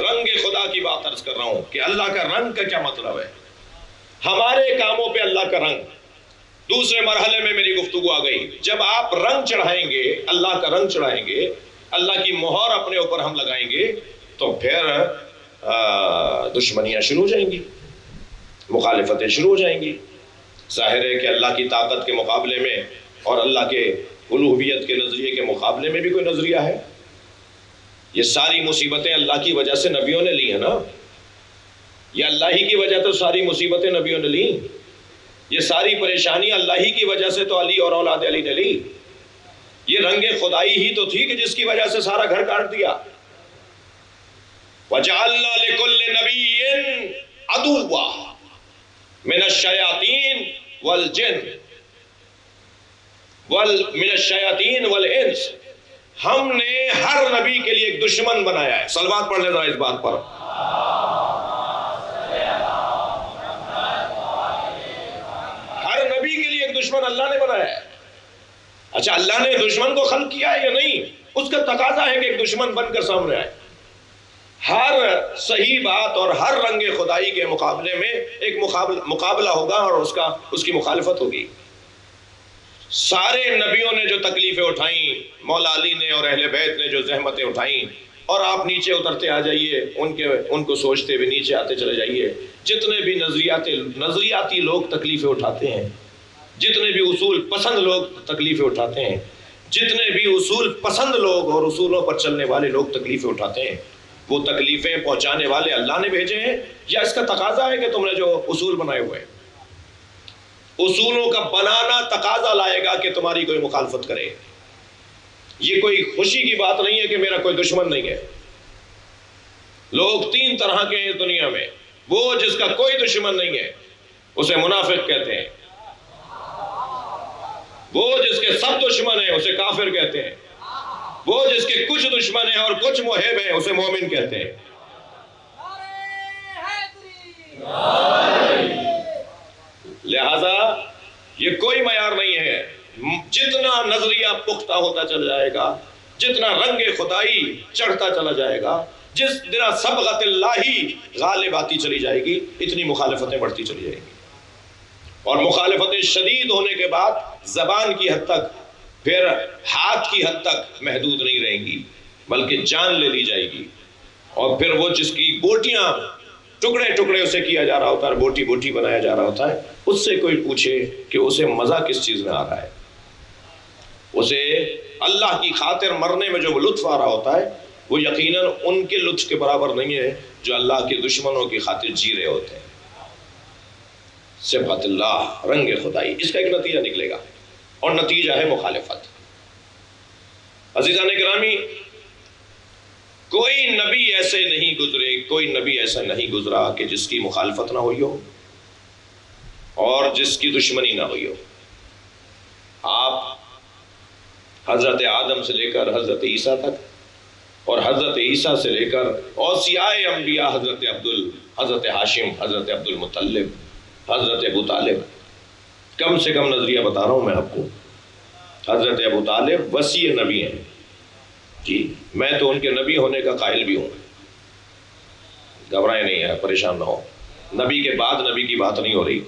رنگ خدا کی بات عرض کر رہا ہوں کہ اللہ کا رنگ کا کیا مطلب ہے؟ ہمارے کاموں پہ اللہ کا رنگ۔ دوسرے مرحلے میں میری گفتگو آ گئی، جب آپ رنگ چڑھائیں گے، اللہ کا رنگ چڑھائیں گے، اللہ کی مہر اپنے اوپر ہم لگائیں گے، تو پھر دشمنیاں شروع ہو جائیں گی، مخالفتیں شروع ہو جائیں گی۔ ظاہر ہے کہ اللہ کی طاقت کے مقابلے میں اور اللہ کے الوہیت کے نظریے کے مقابلے میں بھی کوئی نظریہ ہے؟ یہ ساری مصیبتیں اللہ کی وجہ سے نبیوں نے لی ہیں نا، یہ اللہ ہی کی وجہ تو ساری مصیبتیں نبیوں نے لی، یہ ساری پریشانی اللہ ہی کی وجہ سے تو علی اور اولاد علی نے لی۔ یہ رنگ خدائی ہی تو تھی کہ جس کی وجہ سے سارا گھر کاٹ دیا۔ وَجَعَلْنَا لِكُلِّ نَبِيٍّ عَدُوًّا مِنَ الشَّيَاطِينِ وَالْجِنِّ مِنَ الشَّيَاطِينِ وَالْإِنسِ، ہم نے ہر نبی کے لیے ایک دشمن بنایا ہے۔ صلوات پڑھ لیں ذرا اس بات پر۔ دشمن اللہ نے بنایا ہے۔ اچھا، اللہ نے دشمن کو خلق کیا ہے یا نہیں؟ اس کا تقاضا ہے کہ ایک دشمن بن کر سامنے آئے۔ ہر صحیح بات اور ہر رنگ خدائی کے مقابلے میں ایک مقابلہ ہوگا اور اس کی مخالفت ہوگی۔ سارے نبیوں نے جو تکلیفیں اٹھائیں، مولا علی نے اور اہل بیت نے جو زحمتیں اٹھائیں، اور آپ نیچے اترتے آ جائیے، ان کو سوچتے ہوئے نیچے آتے چلے جائیے، جتنے بھی نظریاتی لوگ تکلیفیں اٹھاتے ہیں، جتنے بھی اصول پسند لوگ تکلیفیں اٹھاتے ہیں، جتنے بھی اصول پسند لوگ اور اصولوں پر چلنے والے لوگ تکلیفیں اٹھاتے ہیں، وہ تکلیفیں پہنچانے والے اللہ نے بھیجے ہیں یا اس کا تقاضا ہے کہ تم نے جو اصول بنائے ہوئے ہیں؟ اصولوں کا بنانا تقاضا لائے گا کہ تمہاری کوئی مخالفت کرے۔ یہ کوئی خوشی کی بات نہیں ہے کہ میرا کوئی دشمن نہیں ہے۔ لوگ تین طرح کے ہیں دنیا میں. وہ جس کا کوئی دشمن نہیں ہے اسے منافق کہتے ہیں. وہ جس کے سب دشمن ہیں اسے کافر کہتے ہیں. وہ جس کے کچھ دشمن ہیں اور کچھ محب ہیں اسے مومن کہتے ہیں. لہذا یہ کوئی معیار نہیں ہے. جتنا نظریہ پختہ ہوتا چلا جائے گا، جتنا رنگ خدائی چڑھتا چلا جائے گا، جس طرح صبغت اللہ غالب آتی چلی جائے گی، اتنی مخالفتیں بڑھتی چلی جائیں گی. اور مخالفتیں شدید ہونے کے بعد زبان کی حد تک، پھر ہاتھ کی حد تک محدود نہیں رہیں گی، بلکہ جان لے لی جائے گی. اور پھر وہ جس کی بوٹیاں ٹکڑے ٹکڑے اسے کیا جا رہا ہوتا ہے، بوٹی بوٹی بنایا جا رہا ہوتا ہے، اس سے کوئی پوچھے کہ اسے مزہ کس چیز میں آ رہا ہے، اسے اللہ کی خاطر مرنے میں جو لطف آ رہا ہوتا ہے وہ یقیناً ان کے لطف کے برابر نہیں ہے جو اللہ کے دشمنوں کی خاطر جی رہے ہوتے ہیں. صفات اللہ، رنگ خدائی، اس کا ایک نتیجہ نکلے گا، اور نتیجہ ہے مخالفت. عزیزان گرامی، کوئی نبی ایسے نہیں گزرے، کوئی نبی ایسا نہیں گزرا کہ جس کی مخالفت نہ ہوئی ہو اور جس کی دشمنی نہ ہوئی ہو. آپ حضرت آدم سے لے کر حضرت عیسیٰ تک، اور حضرت عیسیٰ سے لے کر اوصیاء انبیاء حضرت ہاشم، حضرت عبد المطلب، حضرت ابو طالب، کم سے کم نظریہ بتا رہا ہوں میں آپ کو. حضرت ابو طالب وصی نبی ہیں جی، میں تو ان کے نبی ہونے کا قائل بھی ہوں. گھبرائے نہیں ہے، پریشان نہ ہو. نبی کے بعد نبی کی بات نہیں ہو رہی،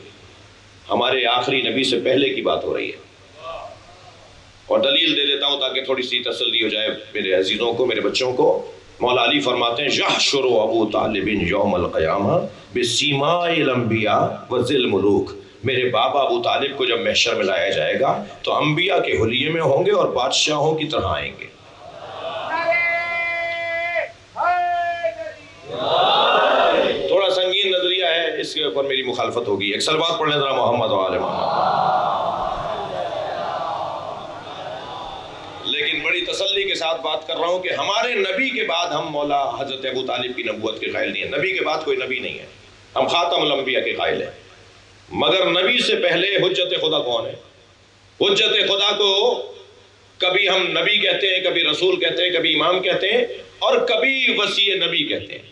ہمارے آخری نبی سے پہلے کی بات ہو رہی ہے. اور دلیل دے دیتا ہوں تاکہ تھوڑی سی تسلی ہو جائے میرے عزیزوں کو، میرے بچوں کو. مولا علی فرماتے ہیں یحشر ابو طالب یوم القیامہ بسیماء الانبیاء وذی الملوک. میرے بابا ابو طالب کو جب محشر میں لایا جائے گا تو انبیاء کے حلیے میں ہوں گے اور بادشاہوں کی طرح آئیں گے. تھوڑا سنگین نظریہ ہے، اس کے اوپر میری مخالفت ہوگی. ایک صلوات پڑھ لیں ذرا محمد و آل محمد. لیکن بڑی تسلی کے ساتھ بات کر رہا ہوں کہ ہمارے نبی کے بعد ہم مولا حضرت ابو طالب کی نبوت کے قائل نہیں ہیں. نبی کے بعد کوئی نبی نہیں ہے، ہم خاتم الانبیاء کے قائل ہیں. مگر نبی سے پہلے حجت خدا کون ہے؟ حجت خدا کو کبھی ہم نبی کہتے ہیں، کبھی رسول کہتے ہیں، کبھی امام کہتے ہیں، اور کبھی وصی نبی کہتے ہیں.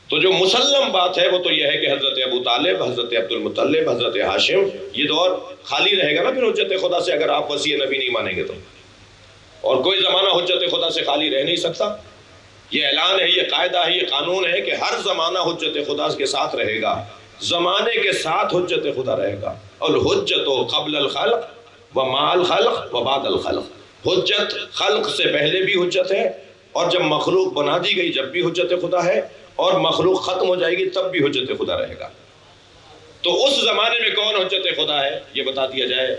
تو جو مسلم بات ہے وہ تو یہ ہے کہ حضرت ابو طالب، حضرت عبد المطلب، حضرت ہاشم، یہ دور خالی رہے گا نا پھر حجت خدا سے، اگر آپ وصی نبی نہیں مانیں گے تو. اور کوئی زمانہ حجت خدا سے خالی رہ نہیں سکتا. یہ اعلان ہے، یہ قاعدہ ہے، یہ قانون ہے کہ ہر زمانہ حجت خدا کے ساتھ رہے گا، زمانے کے ساتھ حجت خدا رہے گا. الحجت قبل الخلق و مع الخلق و بعد الخلق. حجت خلق سے پہلے بھی حجت ہے، اور جب مخلوق بنا دی گئی جب بھی حجت خدا ہے، اور مخلوق ختم ہو جائے گی تب بھی حجت خدا رہے گا. تو اس زمانے میں کون حجت خدا ہے یہ بتا دیا جائے،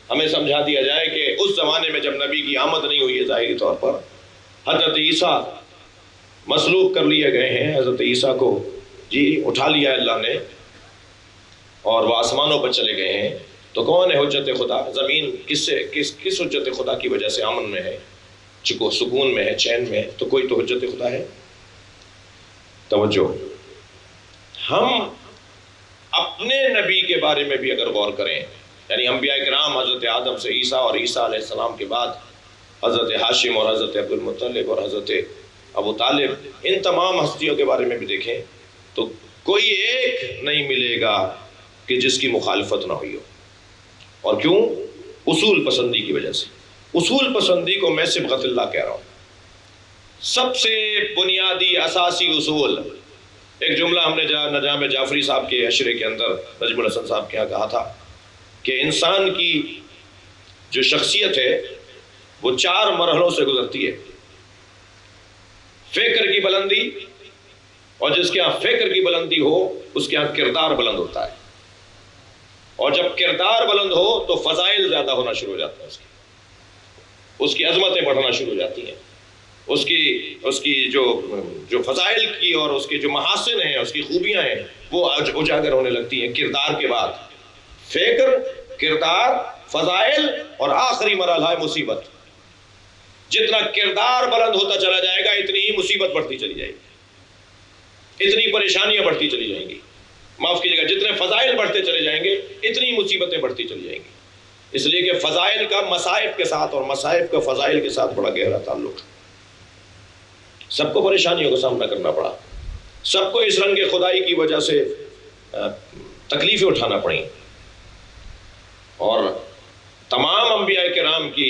ہمیں سمجھا دیا جائے کہ اس زمانے میں جب نبی کی آمد نہیں ہوئی ہے ظاہری طور پر، حضرت عیسیٰ مسلوب کر لیے گئے ہیں. حضرت عیسیٰ کو جی اٹھا لیا اللہ نے اور وہ آسمانوں پر چلے گئے ہیں. تو کون ہے حجت خدا؟ زمین کس حجت خدا کی وجہ سے امن میں ہے، سکون میں ہے، چین میں ہے؟ تو کوئی تو حجت خدا ہے. توجہ، ہم اپنے نبی کے بارے میں بھی اگر غور کریں، یعنی انبیاء کرام حضرت آدم سے عیسیٰ، اور عیسیٰ علیہ السلام کے بعد حضرت ہاشم اور حضرت عبد المطلب اور حضرت ابو طالب، ان تمام ہستیوں کے بارے میں بھی دیکھیں تو کوئی ایک نہیں ملے گا کہ جس کی مخالفت نہ ہوئی ہو. اور کیوں؟ اصول پسندی کی وجہ سے. اصول پسندی کو میں صبغت اللہ کہہ رہا ہوں. سب سے بنیادی اساسی اصول، ایک جملہ ہم نے نجام جعفری صاحب کے اشرے کے اندر نجم الحسن صاحب کے یہاں کہا تھا کہ انسان کی جو شخصیت ہے وہ 4 مرحلوں سے گزرتی ہے. فکر کی بلندی، اور جس کے ہاں فکر کی بلندی ہو اس کے ہاں کردار بلند ہوتا ہے، اور جب کردار بلند ہو تو فضائل زیادہ ہونا شروع ہو جاتا ہے، اس کی عظمتیں بڑھنا شروع ہو جاتی ہیں، اس کی جو فضائل کی اور اس کے جو محاسن ہیں، اس کی خوبیاں ہیں، وہ اجاگر ہونے لگتی ہیں. کردار کے بعد فکر، کردار، فضائل، اور آخری مرحلہ ہے مصیبت. جتنا کردار بلند ہوتا چلا جائے گا اتنی ہی مصیبت بڑھتی چلی جائے گی. اتنی پریشانیاں بڑھتی چلی جائیں گی، معاف کیجیے گا، جتنے فضائل بڑھتے چلے جائیں گے اتنی مصیبتیں بڑھتی چلی جائیں گی، اس لیے کہ فضائل کا مصائب کے ساتھ اور مصائب کا فضائل کے ساتھ بڑا گہرا تعلق ہے۔ سب کو پریشانیوں کا سامنا کرنا پڑا، سب کو اس رنگ خدائی کی وجہ سے تکلیفیں اٹھانا پڑیں، اور تمام انبیاء کرام کی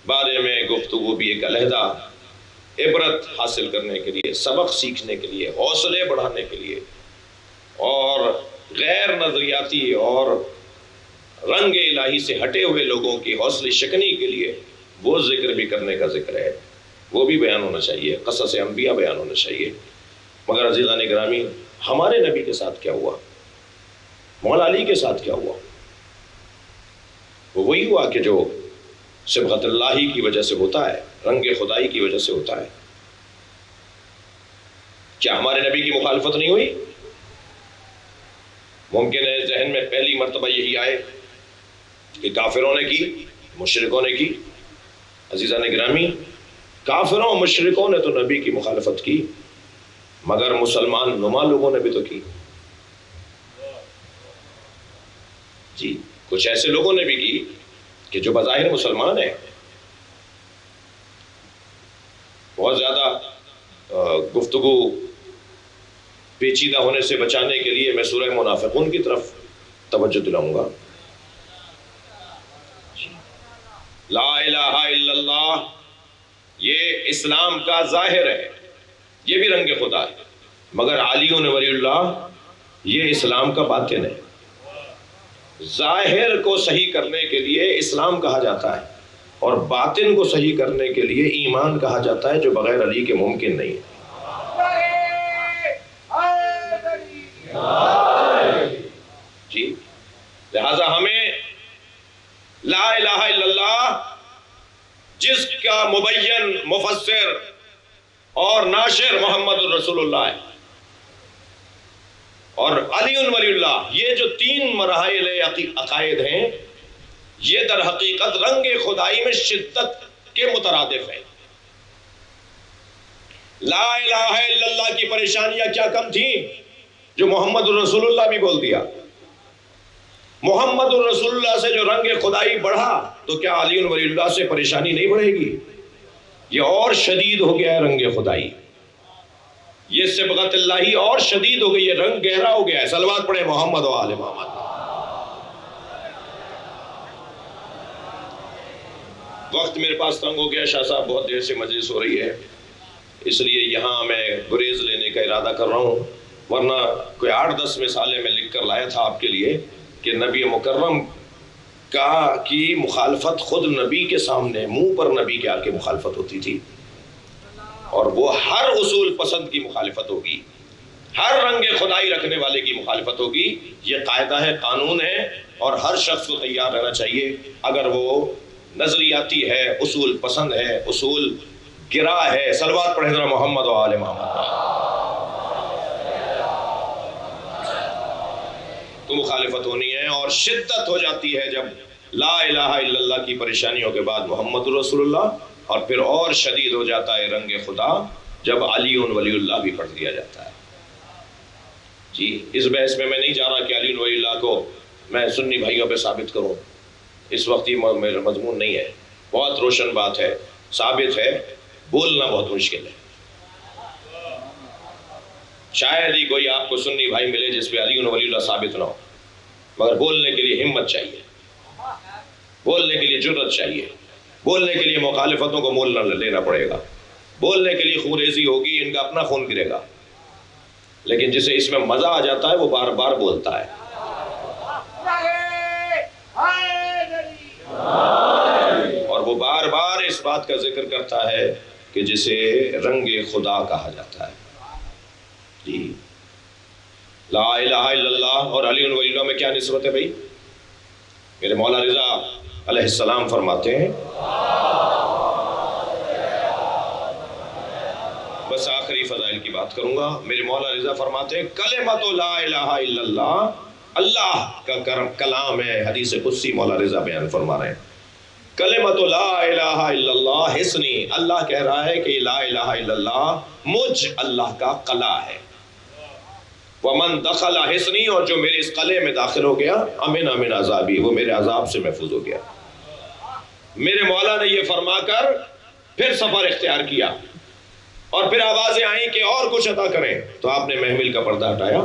بارے میں گفتگو بھی ایک علیحدہ عبرت حاصل کرنے کے لیے، سبق سیکھنے کے لیے، حوصلے بڑھانے کے لیے، اور غیر نظریاتی اور رنگ الہی سے ہٹے ہوئے لوگوں کی حوصلے شکنی کے لیے وہ ذکر بھی کرنے کا ذکر ہے، وہ بھی بیان ہونا چاہیے، قصص انبیاء بیان ہونا چاہیے۔ مگر عزیزان گرامی، ہمارے نبی کے ساتھ کیا ہوا؟ مولا علی کے ساتھ کیا ہوا؟ وہ وہی ہوا کہ جو صبغت اللہ کی وجہ سے ہوتا ہے، رنگ خدائی کی وجہ سے ہوتا ہے۔ کیا ہمارے نبی کی مخالفت نہیں ہوئی؟ ممکن ہے ذہن میں پہلی مرتبہ یہی آئے کہ کافروں نے کی، مشرکوں نے کی۔ عزیزان گرامی، کافروں و مشرکوں نے تو نبی کی مخالفت کی، مگر مسلمان نما لوگوں نے بھی تو کی۔ جی، کچھ ایسے لوگوں نے بھی کی کہ جو بظاہر مسلمان ہیں۔ بہت زیادہ گفتگو پیچیدہ ہونے سے بچانے کے لیے میں سورہ منافقون کی طرف توجہ دلاؤں گا۔ لا الہ الا اللہ یہ اسلام کا ظاہر ہے، یہ بھی رنگ خدا ہے، مگر علی ولی اللہ یہ اسلام کا باطن ہے۔ ظاہر کو صحیح کرنے کے لیے اسلام کہا جاتا ہے، اور باطن کو صحیح کرنے کے لیے ایمان کہا جاتا ہے، جو بغیر علی کے ممکن نہیں ہے۔ جی، لہذا ہمیں لا الہ الا اللہ جس کا مبین، مفسر اور ناشر محمد الرسول اللہ ہے، اور علی ولی اللہ، یہ جو تین مراحل عقائد ہیں، یہ در حقیقت رنگ خدائی میں شدت کے مترادف ہیں۔ لا الہ الا اللہ کی پریشانیاں کیا کم تھیں جو محمد الرسول اللہ بھی بول دیا۔ محمد الرسول اللہ سے جو رنگ خدائی بڑھا تو کیا علی ولی اللہ سے پریشانی نہیں بڑھے گی؟ یہ اور شدید ہو گیا ہے رنگ خدائی، یہ صبغت اللہ اور شدید ہو گئی ہے، رنگ گہرا ہو گیا ہے۔ صلوات پڑھیں محمد و آل محمد۔ وقت میرے پاس تنگ ہو گیا، شاہ صاحب بہت دیر سے مجلس ہو رہی ہے، اس لیے یہاں میں گریز لینے کا ارادہ کر رہا ہوں، ورنہ کوئی 8-10 مثالیں میں لکھ کر لایا تھا آپ کے لیے کہ نبی مکرم کی مخالفت خود نبی کے سامنے، منہ پر نبی کے آ کے مخالفت ہوتی تھی، اور وہ ہر اصول پسند کی مخالفت ہوگی، ہر رنگ خدائی رکھنے والے کی مخالفت ہوگی۔ یہ قاعدہ ہے، قانون ہے، اور ہر شخص کو تیار رہنا چاہیے، اگر وہ نظریاتی ہے، اصول پسند ہے، اصول گرا ہے۔ صلوات پڑھیں ذرا محمد و آل محمد۔ تو مخالفت ہونی ہے، اور شدت ہو جاتی ہے جب لا الہ الا اللہ کی پریشانیوں کے بعد محمد رسول اللہ، اور پھر اور شدید ہو جاتا ہے رنگ خدا جب علی ولی اللہ بھی پڑھ دیا جاتا ہے۔ جی، اس بحث میں نہیں جا رہا کہ علی ولی اللہ کو میں سنی بھائیوں پہ ثابت کروں، اس وقت یہ میرا مضمون نہیں ہے، بہت روشن بات ہے، ثابت ہے، بولنا بہت مشکل ہے۔ شاید ہی کوئی آپ کو سنی بھائی ملے جس پہ علی ولی اللہ ثابت نہ ہو، مگر بولنے کے لیے ہمت چاہیے، بولنے کے لیے جرأت چاہیے، بولنے کے لیے مخالفتوں کو مول نہ لینا پڑے گا، بولنے کے لیے خونریزی ہوگی، ان کا اپنا خون گرے گا، لیکن جسے اس میں مزہ آ جاتا ہے وہ بار بار بولتا ہے۔ اور وہ بار بار اس بات کا ذکر کرتا ہے کہ جسے رنگ خدا کہا جاتا ہے۔ جی، لا الہ الا اللہ اور علی ولی اللہ میں کیا نسبت ہے بھائی؟ میرے مولا رضا علیہ السلام فرماتے ہیں، بس آخری فضائل کی بات کروں گا، میرے مولا رضا فرماتے ہیں کلمۃ لا الہ الا اللہ اللہ کا کلام ہے، حدیث قدسی مولا رضا بیان فرما رہے ہیں، کلمۃ لا الہ الا اللہ حسنی، اللہ کہہ رہا ہے کہ لا الہ الا اللہ مجھ اللہ کا قلع ہے، ومن دخل حصنی، اور جو میرے اس قلعے میں داخل ہو گیا، امن من عذابی، وہ میرے عذاب سے محفوظ ہو گیا۔ میرے مولا نے یہ فرما کر پھر سفر اختیار کیا، اور پھر آوازیں آئیں کہ اور کچھ عطا کریں، تو آپ نے محمل کا پردہ ہٹایا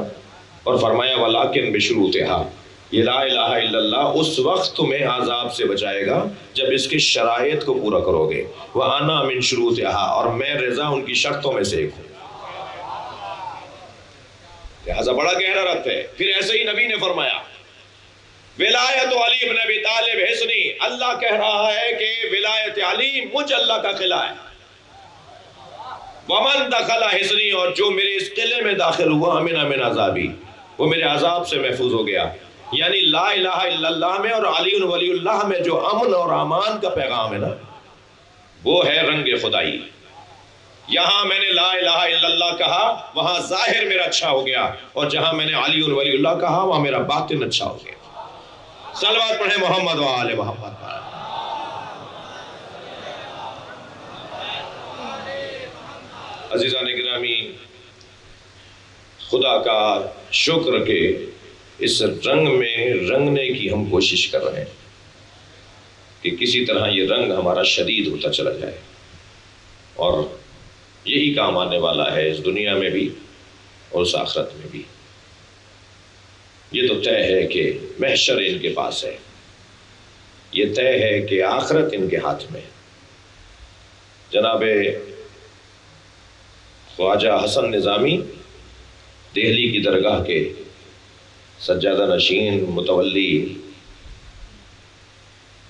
اور فرمایا ولیکن بشروطہا، یہ لا الہ الا اللہ اس وقت تمہیں عذاب سے بچائے گا جب اس کی شرائط کو پورا کرو گے، وَأَنَا مِن شُرُوطِهَا، اور میں رضا ان کی شرطوں میں سے ایک ہوں۔ لہذا بڑا گہرا ربط ہے۔ پھر ایسے ہی نبی نے فرمایا ولایت علی بن ابی طالب حصنی، اللہ کہہ رہا ہے کہ ولایت علی مجھ اللہ کا قلعہ ہے۔ ومن دخل حصنی، اور جو میرے اس قلعے میں داخل ہوا، امن من عذابی، وہ میرے عذاب سے محفوظ ہو گیا۔ یعنی لا الہ الا اللہ میں اور علی ولی اللہ میں جو امن اور امان کا پیغام ہے نا، وہ ہے رنگ خدائی۔ یہاں میں نے لا الہ الا اللہ کہا، وہاں ظاہر میرا اچھا ہو گیا، اور جہاں میں نے علی ولی اللہ کہا، وہاں میرا باطن اچھا ہو گیا۔ صلوات پڑھیں محمد و آل محمد پر۔ عزیزان گرامی، خدا کا شکر کہ اس رنگ میں رنگنے کی ہم کوشش کر رہے ہیں کہ کسی طرح یہ رنگ ہمارا شدید ہوتا چلا جائے، اور یہی کام آنے والا ہے اس دنیا میں بھی اور اس آخرت میں بھی۔ یہ تو طے ہے کہ محشر ان کے پاس ہے، یہ طے ہے کہ آخرت ان کے ہاتھ میں ہے۔ جناب خواجہ حسن نظامی دہلی کی درگاہ کے سجادہ نشین متولی،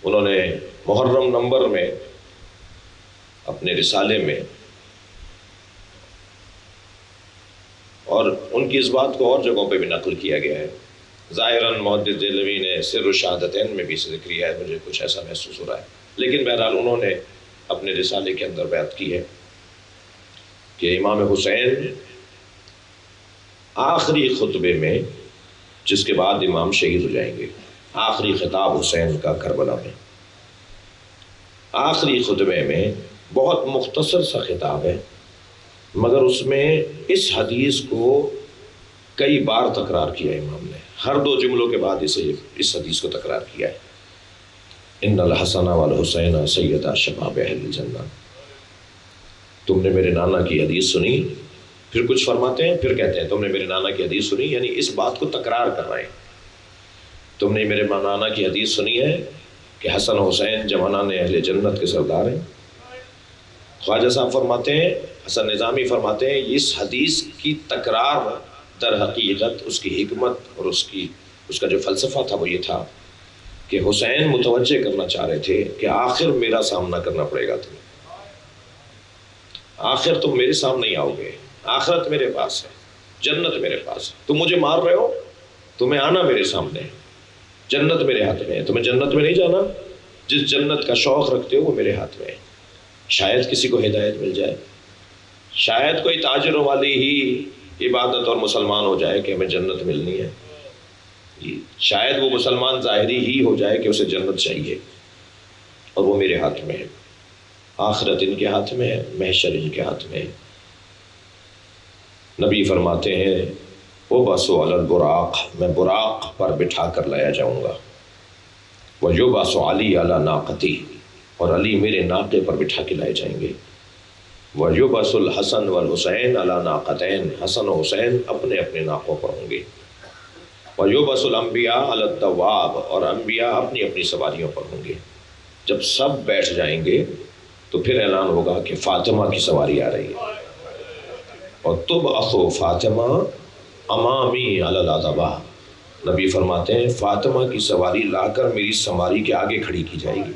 انہوں نے محرم نمبر میں اپنے رسالے میں، اور ان کی اس بات کو اور جگہوں پہ بھی نقل کیا گیا ہے، ظاہراً محدث دہلوی نے سر الشہادتین میں بھی ذکر کیا ہے، مجھے کچھ ایسا محسوس ہو رہا ہے، لیکن بہرحال انہوں نے اپنے رسالے کے اندر بیعت کی ہے کہ امام حسین آخری خطبے میں، جس کے بعد امام شہید ہو جائیں گے، آخری خطاب حسین کا کربلا میں، آخری خطبے میں بہت مختصر سا خطاب ہے، مگر اس میں اس حدیث کو کئی بار تکرار کیا امام نے، ہر دو جملوں کے بعد اس حدیث کو تکرار کیا ہے، ان الحسن والحسین سیدا شباب اہل الجنہ۔ تم نے میرے نانا کی حدیث سنی، پھر کچھ فرماتے ہیں، پھر کہتے ہیں تم نے میرے نانا کی حدیث سنی، یعنی اس بات کو تکرار کر رہے ہیں۔ تم نے میرے نانا کی حدیث سنی ہے کہ حسن حسین جوانان اہل جنت کے سردار ہیں۔ خواجہ صاحب فرماتے ہیں، حسن نظامی فرماتے ہیں، اس حدیث کی تکرار در حقیقت اس کی حکمت اور اس کا جو فلسفہ تھا وہ یہ تھا کہ حسین متوجہ کرنا چاہ رہے تھے کہ آخر میرا سامنا کرنا پڑے گا تمہیں، آخر تم میرے سامنے ہی آؤ گے، آخرت میرے پاس ہے، جنت میرے پاس ہے، تم مجھے مار رہے ہو، تمہیں آنا میرے سامنے ہے، جنت میرے ہاتھ میں ہے، تمہیں جنت میں نہیں جانا، جس جنت کا شوق رکھتے ہو وہ میرے ہاتھ میں ہے۔ شاید کسی کو ہدایت مل جائے، شاید کوئی تاجروں والی ہی عبادت اور مسلمان ہو جائے کہ ہمیں جنت ملنی ہے، شاید وہ مسلمان ظاہری ہی ہو جائے کہ اسے جنت چاہیے، اور وہ میرے ہاتھ میں ہے، آخرت ان کے ہاتھ میں ہے، محشر ان کے ہاتھ میں ہے۔ نبی فرماتے ہیں وہ بسو علی البراق، میں براق پر بٹھا کر لایا جاؤں گا، وَيُبْعَثُ عَلِي عَلَى نَاقَتِهِ، اور علی میرے ناقے پر بٹھا کے لائے جائیں گے، وَيُبْعَثُ الْحَسَنُ وَالْحُسَيْنُ عَلَى نَاقَتَيْنِ، حسن و حسین اپنے اپنے ناقوں پر ہوں گے، وَيُبْعَثُ الْأَنْبِيَاءُ عَلَى الدَّوَّابِ، اور انبیاء اپنی اپنی سواریوں پر ہوں گے۔ جب سب بیٹھ جائیں گے تو پھر اعلان ہوگا کہ فاطمہ کی سواری آ رہی ہے، اور تُبْعَثُ فاطمہ امامی علی العظبہ، نبی فرماتے ہیں فاطمہ کی سواری لا کر میری سواری کے آگے کھڑی کی جائے گی،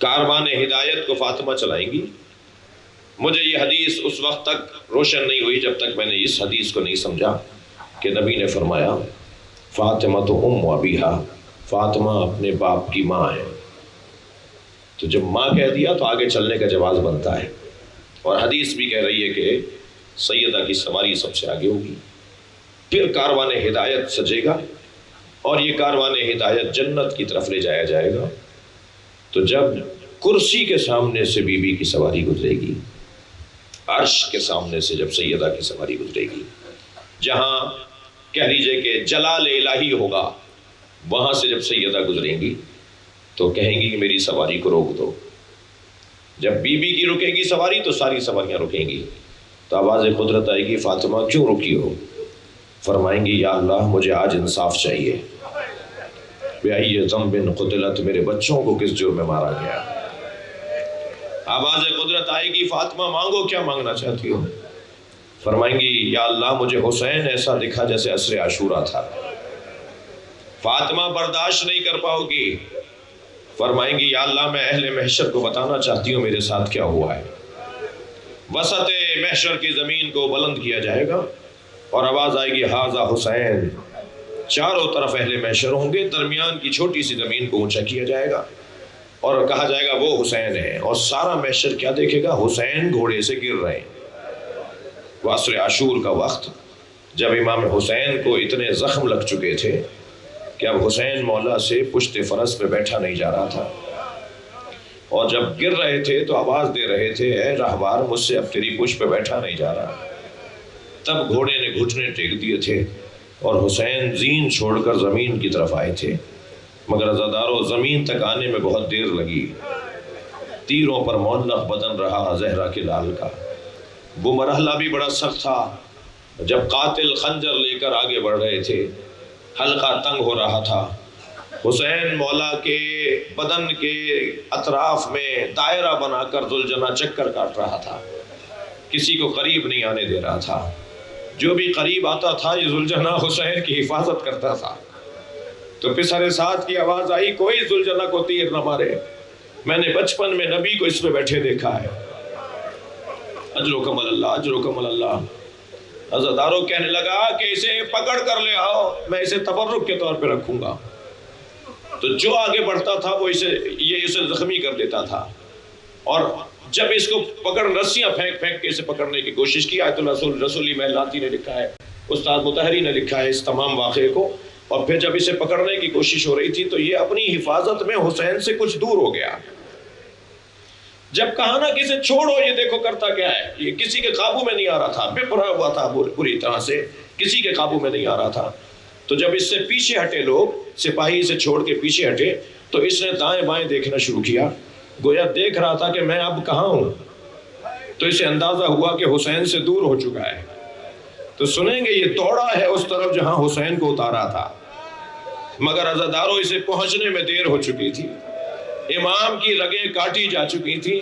کاروان ہدایت کو فاطمہ چلائیں گی۔ مجھے یہ حدیث اس وقت تک روشن نہیں ہوئی جب تک میں نے اس حدیث کو نہیں سمجھا کہ نبی نے فرمایا فاطمہ تو ام ابیہا، فاطمہ اپنے باپ کی ماں ہے، تو جب ماں کہہ دیا تو آگے چلنے کا جواز بنتا ہے، اور حدیث بھی کہہ رہی ہے کہ سیدہ کی سواری سب سے آگے ہوگی، پھر کاروان ہدایت سجے گا، اور یہ کاروان ہدایت جنت کی طرف لے جایا جائے گا۔ تو جب کرسی کے سامنے سے بی بی کی سواری گزرے گی، عرش کے سامنے سے جب سیدہ کی سواری گزرے گی، جہاں کہہ لیجئے کہ جلال الہی ہوگا، وہاں سے جب سیدہ گزریں گی تو کہیں گی کہ میری سواری کو روک دو۔ جب بی بی کی رکے گی سواری تو ساری سواریاں رکیں گی، تو آواز قدرت آئے گی، فاطمہ کیوں رکی ہو؟ فرمائیں گی یا اللہ مجھے آج انصاف چاہیے، بِأَيِّ ذَنبٍ قُتِلَتْ، میرے بچوں کو کس جرم میں مارا گیا؟ آواز قدرت آئے گی، فاطمہ مانگو، کیا مانگنا چاہتی ہو؟ فرمائیں گی یا اللہ مجھے حسین ایسا دکھا جیسے عصر عاشورہ تھا۔ فاطمہ برداشت نہیں کر پاؤ گی، فرمائیں گی یا اللہ میں اہل محشر کو بتانا چاہتی ہوں میرے ساتھ کیا ہوا ہے۔ وسط محشر کی زمین کو بلند کیا جائے گا اور آواز آئے گی ھذا حسین، چاروں طرف اہل محشر ہوں گے، درمیان کی چھوٹی سی زمین کو اونچا کیا جائے گا اور کہا جائے گا وہ حسین ہے، اور سارا محشر کیا دیکھے گا؟ حسین گھوڑے سے گر رہے ہیں۔ وہ عصر عاشور کا وقت جب امام حسین کو اتنے زخم لگ چکے تھے کہ اب حسین مولا سے پشت فرس پہ بیٹھا نہیں جا رہا تھا، اور جب گر رہے تھے تو آواز دے رہے تھے اے راہبار مجھ سے اب تیری پشت پہ بیٹھا نہیں جا رہا، تب گھوڑے نے گھٹنے ٹیک دیے تھے اور حسین زین چھوڑ کر زمین کی طرف آئے تھے، مگر عزادارو زمین تک آنے میں بہت دیر لگی، تیروں پر معلق بدن رہا زہرا کے لال کا۔ وہ مرحلہ بھی بڑا سخت تھا جب قاتل خنجر لے کر آگے بڑھ رہے تھے، حلقہ تنگ ہو رہا تھا، حسین مولا کے بدن کے اطراف میں دائرہ بنا کر ذوالجناح چکر کاٹ رہا تھا، کسی کو قریب نہیں آنے دے رہا تھا، جو بھی قریب آتا تھا یہ ذوالجناح حسین کی حفاظت کرتا تھا۔ تو پسر سعد کی آواز آئی کوئی ذوالجناح کو تیر نہ مارے، میں نے بچپن میں نبی کو اس پہ بیٹھے دیکھا ہے۔ اجرکم اللہ، اجرکم اللہ۔ عزادارو کہنے لگا کہ اسے پکڑ کر لے آؤ، میں اسے تبرک کے طور پہ رکھوں گا۔ تو جو آگے بڑھتا تھا وہ اسے زخمی کر دیتا تھا، اور جب اس کو پکڑ رسیاں پھینک پھینک کے اسے پکڑنے کی کوشش کی، آیت اللہ رسولی محلاتی نے لکھا ہے، استاد مطہری نے لکھا ہے اس تمام واقعے کو، اور پھر جب اسے پکڑنے کی کوشش ہو رہی تھی تو یہ اپنی حفاظت میں حسین سے کچھ دور ہو گیا۔ جب کہا نا کہ اسے چھوڑو، یہ دیکھو کرتا کیا ہے، یہ کسی کے قابو میں نہیں آ رہا تھا، بپھرا ہوا تھا پوری طرح سے، کسی کے قابو میں نہیں آ رہا تھا۔ تو جب اس سے پیچھے ہٹے لوگ، سپاہی اسے چھوڑ کے پیچھے ہٹے، تو اس نے دائیں بائیں دیکھنا شروع کیا، گویا دیکھ رہا تھا کہ میں اب کہاں ہوں، تو اسے اندازہ ہوا کہ حسین سے دور ہو چکا ہے۔ تو سنیں گے یہ دوڑا ہے اس طرف جہاں حسین کو اتارا تھا، مگر عزادارو اسے پہنچنے میں دیر ہو چکی تھی، امام کی رگیں کاٹی جا چکی تھی،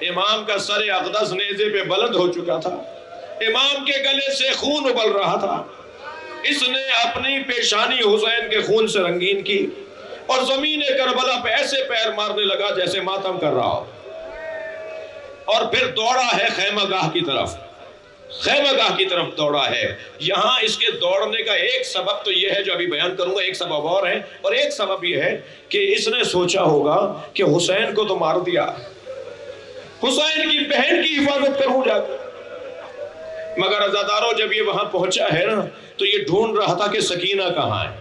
امام کا سر اقدس نیزے پہ بلند ہو چکا تھا، امام کے گلے سے خون ابل رہا تھا، اس نے اپنی پیشانی حسین کے خون سے رنگین کی اور زمین کربلا پہ ایسے پیر مارنے لگا جیسے ماتم کر رہا ہو، اور پھر دوڑا ہے خیمہ گاہ کی طرف، خیمہ گاہ کی طرف دوڑا ہے۔ یہاں اس کے دوڑنے کا ایک سبب تو یہ ہے جو ابھی بیان کروں گا، ایک سبب اور ہے، اور ایک سبب یہ ہے کہ اس نے سوچا ہوگا کہ حسین کو تو مار دیا، حسین کی بہن کی حفاظت کروں جا کر، مگر عزادارو جب یہ وہاں پہنچا ہے نا تو یہ ڈھونڈ رہا تھا کہ سکینہ کہاں ہے،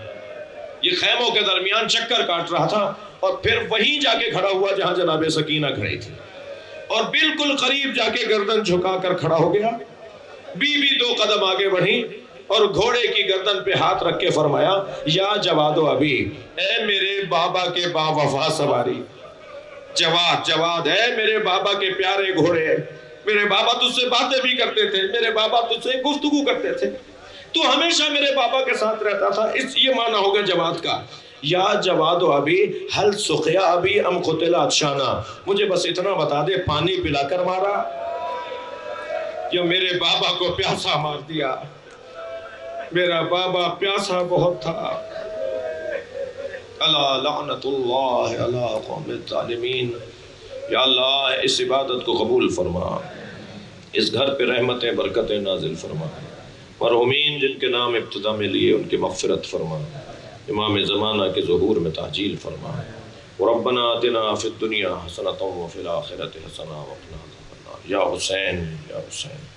یہ خیموں کے درمیان چکر کاٹ رہا تھا، اور پھر وہیں جا کے کھڑا ہوا جہاں جناب سکینہ کھڑی تھی، اور بالکل قریب جا کے گردن جھکا کر کھڑا ہو گیا۔ بی بی 2 قدم آگے بڑھی اور گھوڑے کی گردن پہ ہاتھ رکھ کے فرمایا یا جواد و ابی، اے میرے بابا کے با وفا سواری، جواد جواد، اے میرے بابا کے پیارے گھوڑے، میرے بابا تجھ سے باتیں بھی کرتے تھے، میرے بابا تجھ سے گفتگو کرتے تھے، تو ہمیشہ میرے بابا کے ساتھ رہتا تھا، یہ معنی ہوگا جواد کا۔ یا جواد و ابی حل سقیا ابی ام قتل عطشانا، مجھے بس اتنا بتا دے پانی پلا کر مارا یا میرے بابا کو پیاسا مار دیا؟ میرا بابا پیاسا بہت تھا۔ اللہ لعنت اللہ علی قوم الظالمین۔ یا اللہ اس عبادت کو قبول فرما، اس گھر پہ رحمتیں برکتیں نازل فرما، مرحومین جن کے نام ابتدا میں لیے ان کی مغفرت فرما، امام زمانہ کے ظہور میں تعجیل فرما۔ ربنا آتنا فی الدنیا حسنۃ وفی الآخرۃ حسنۃ وقنا عذاب النار۔ یا حسین یا حسین۔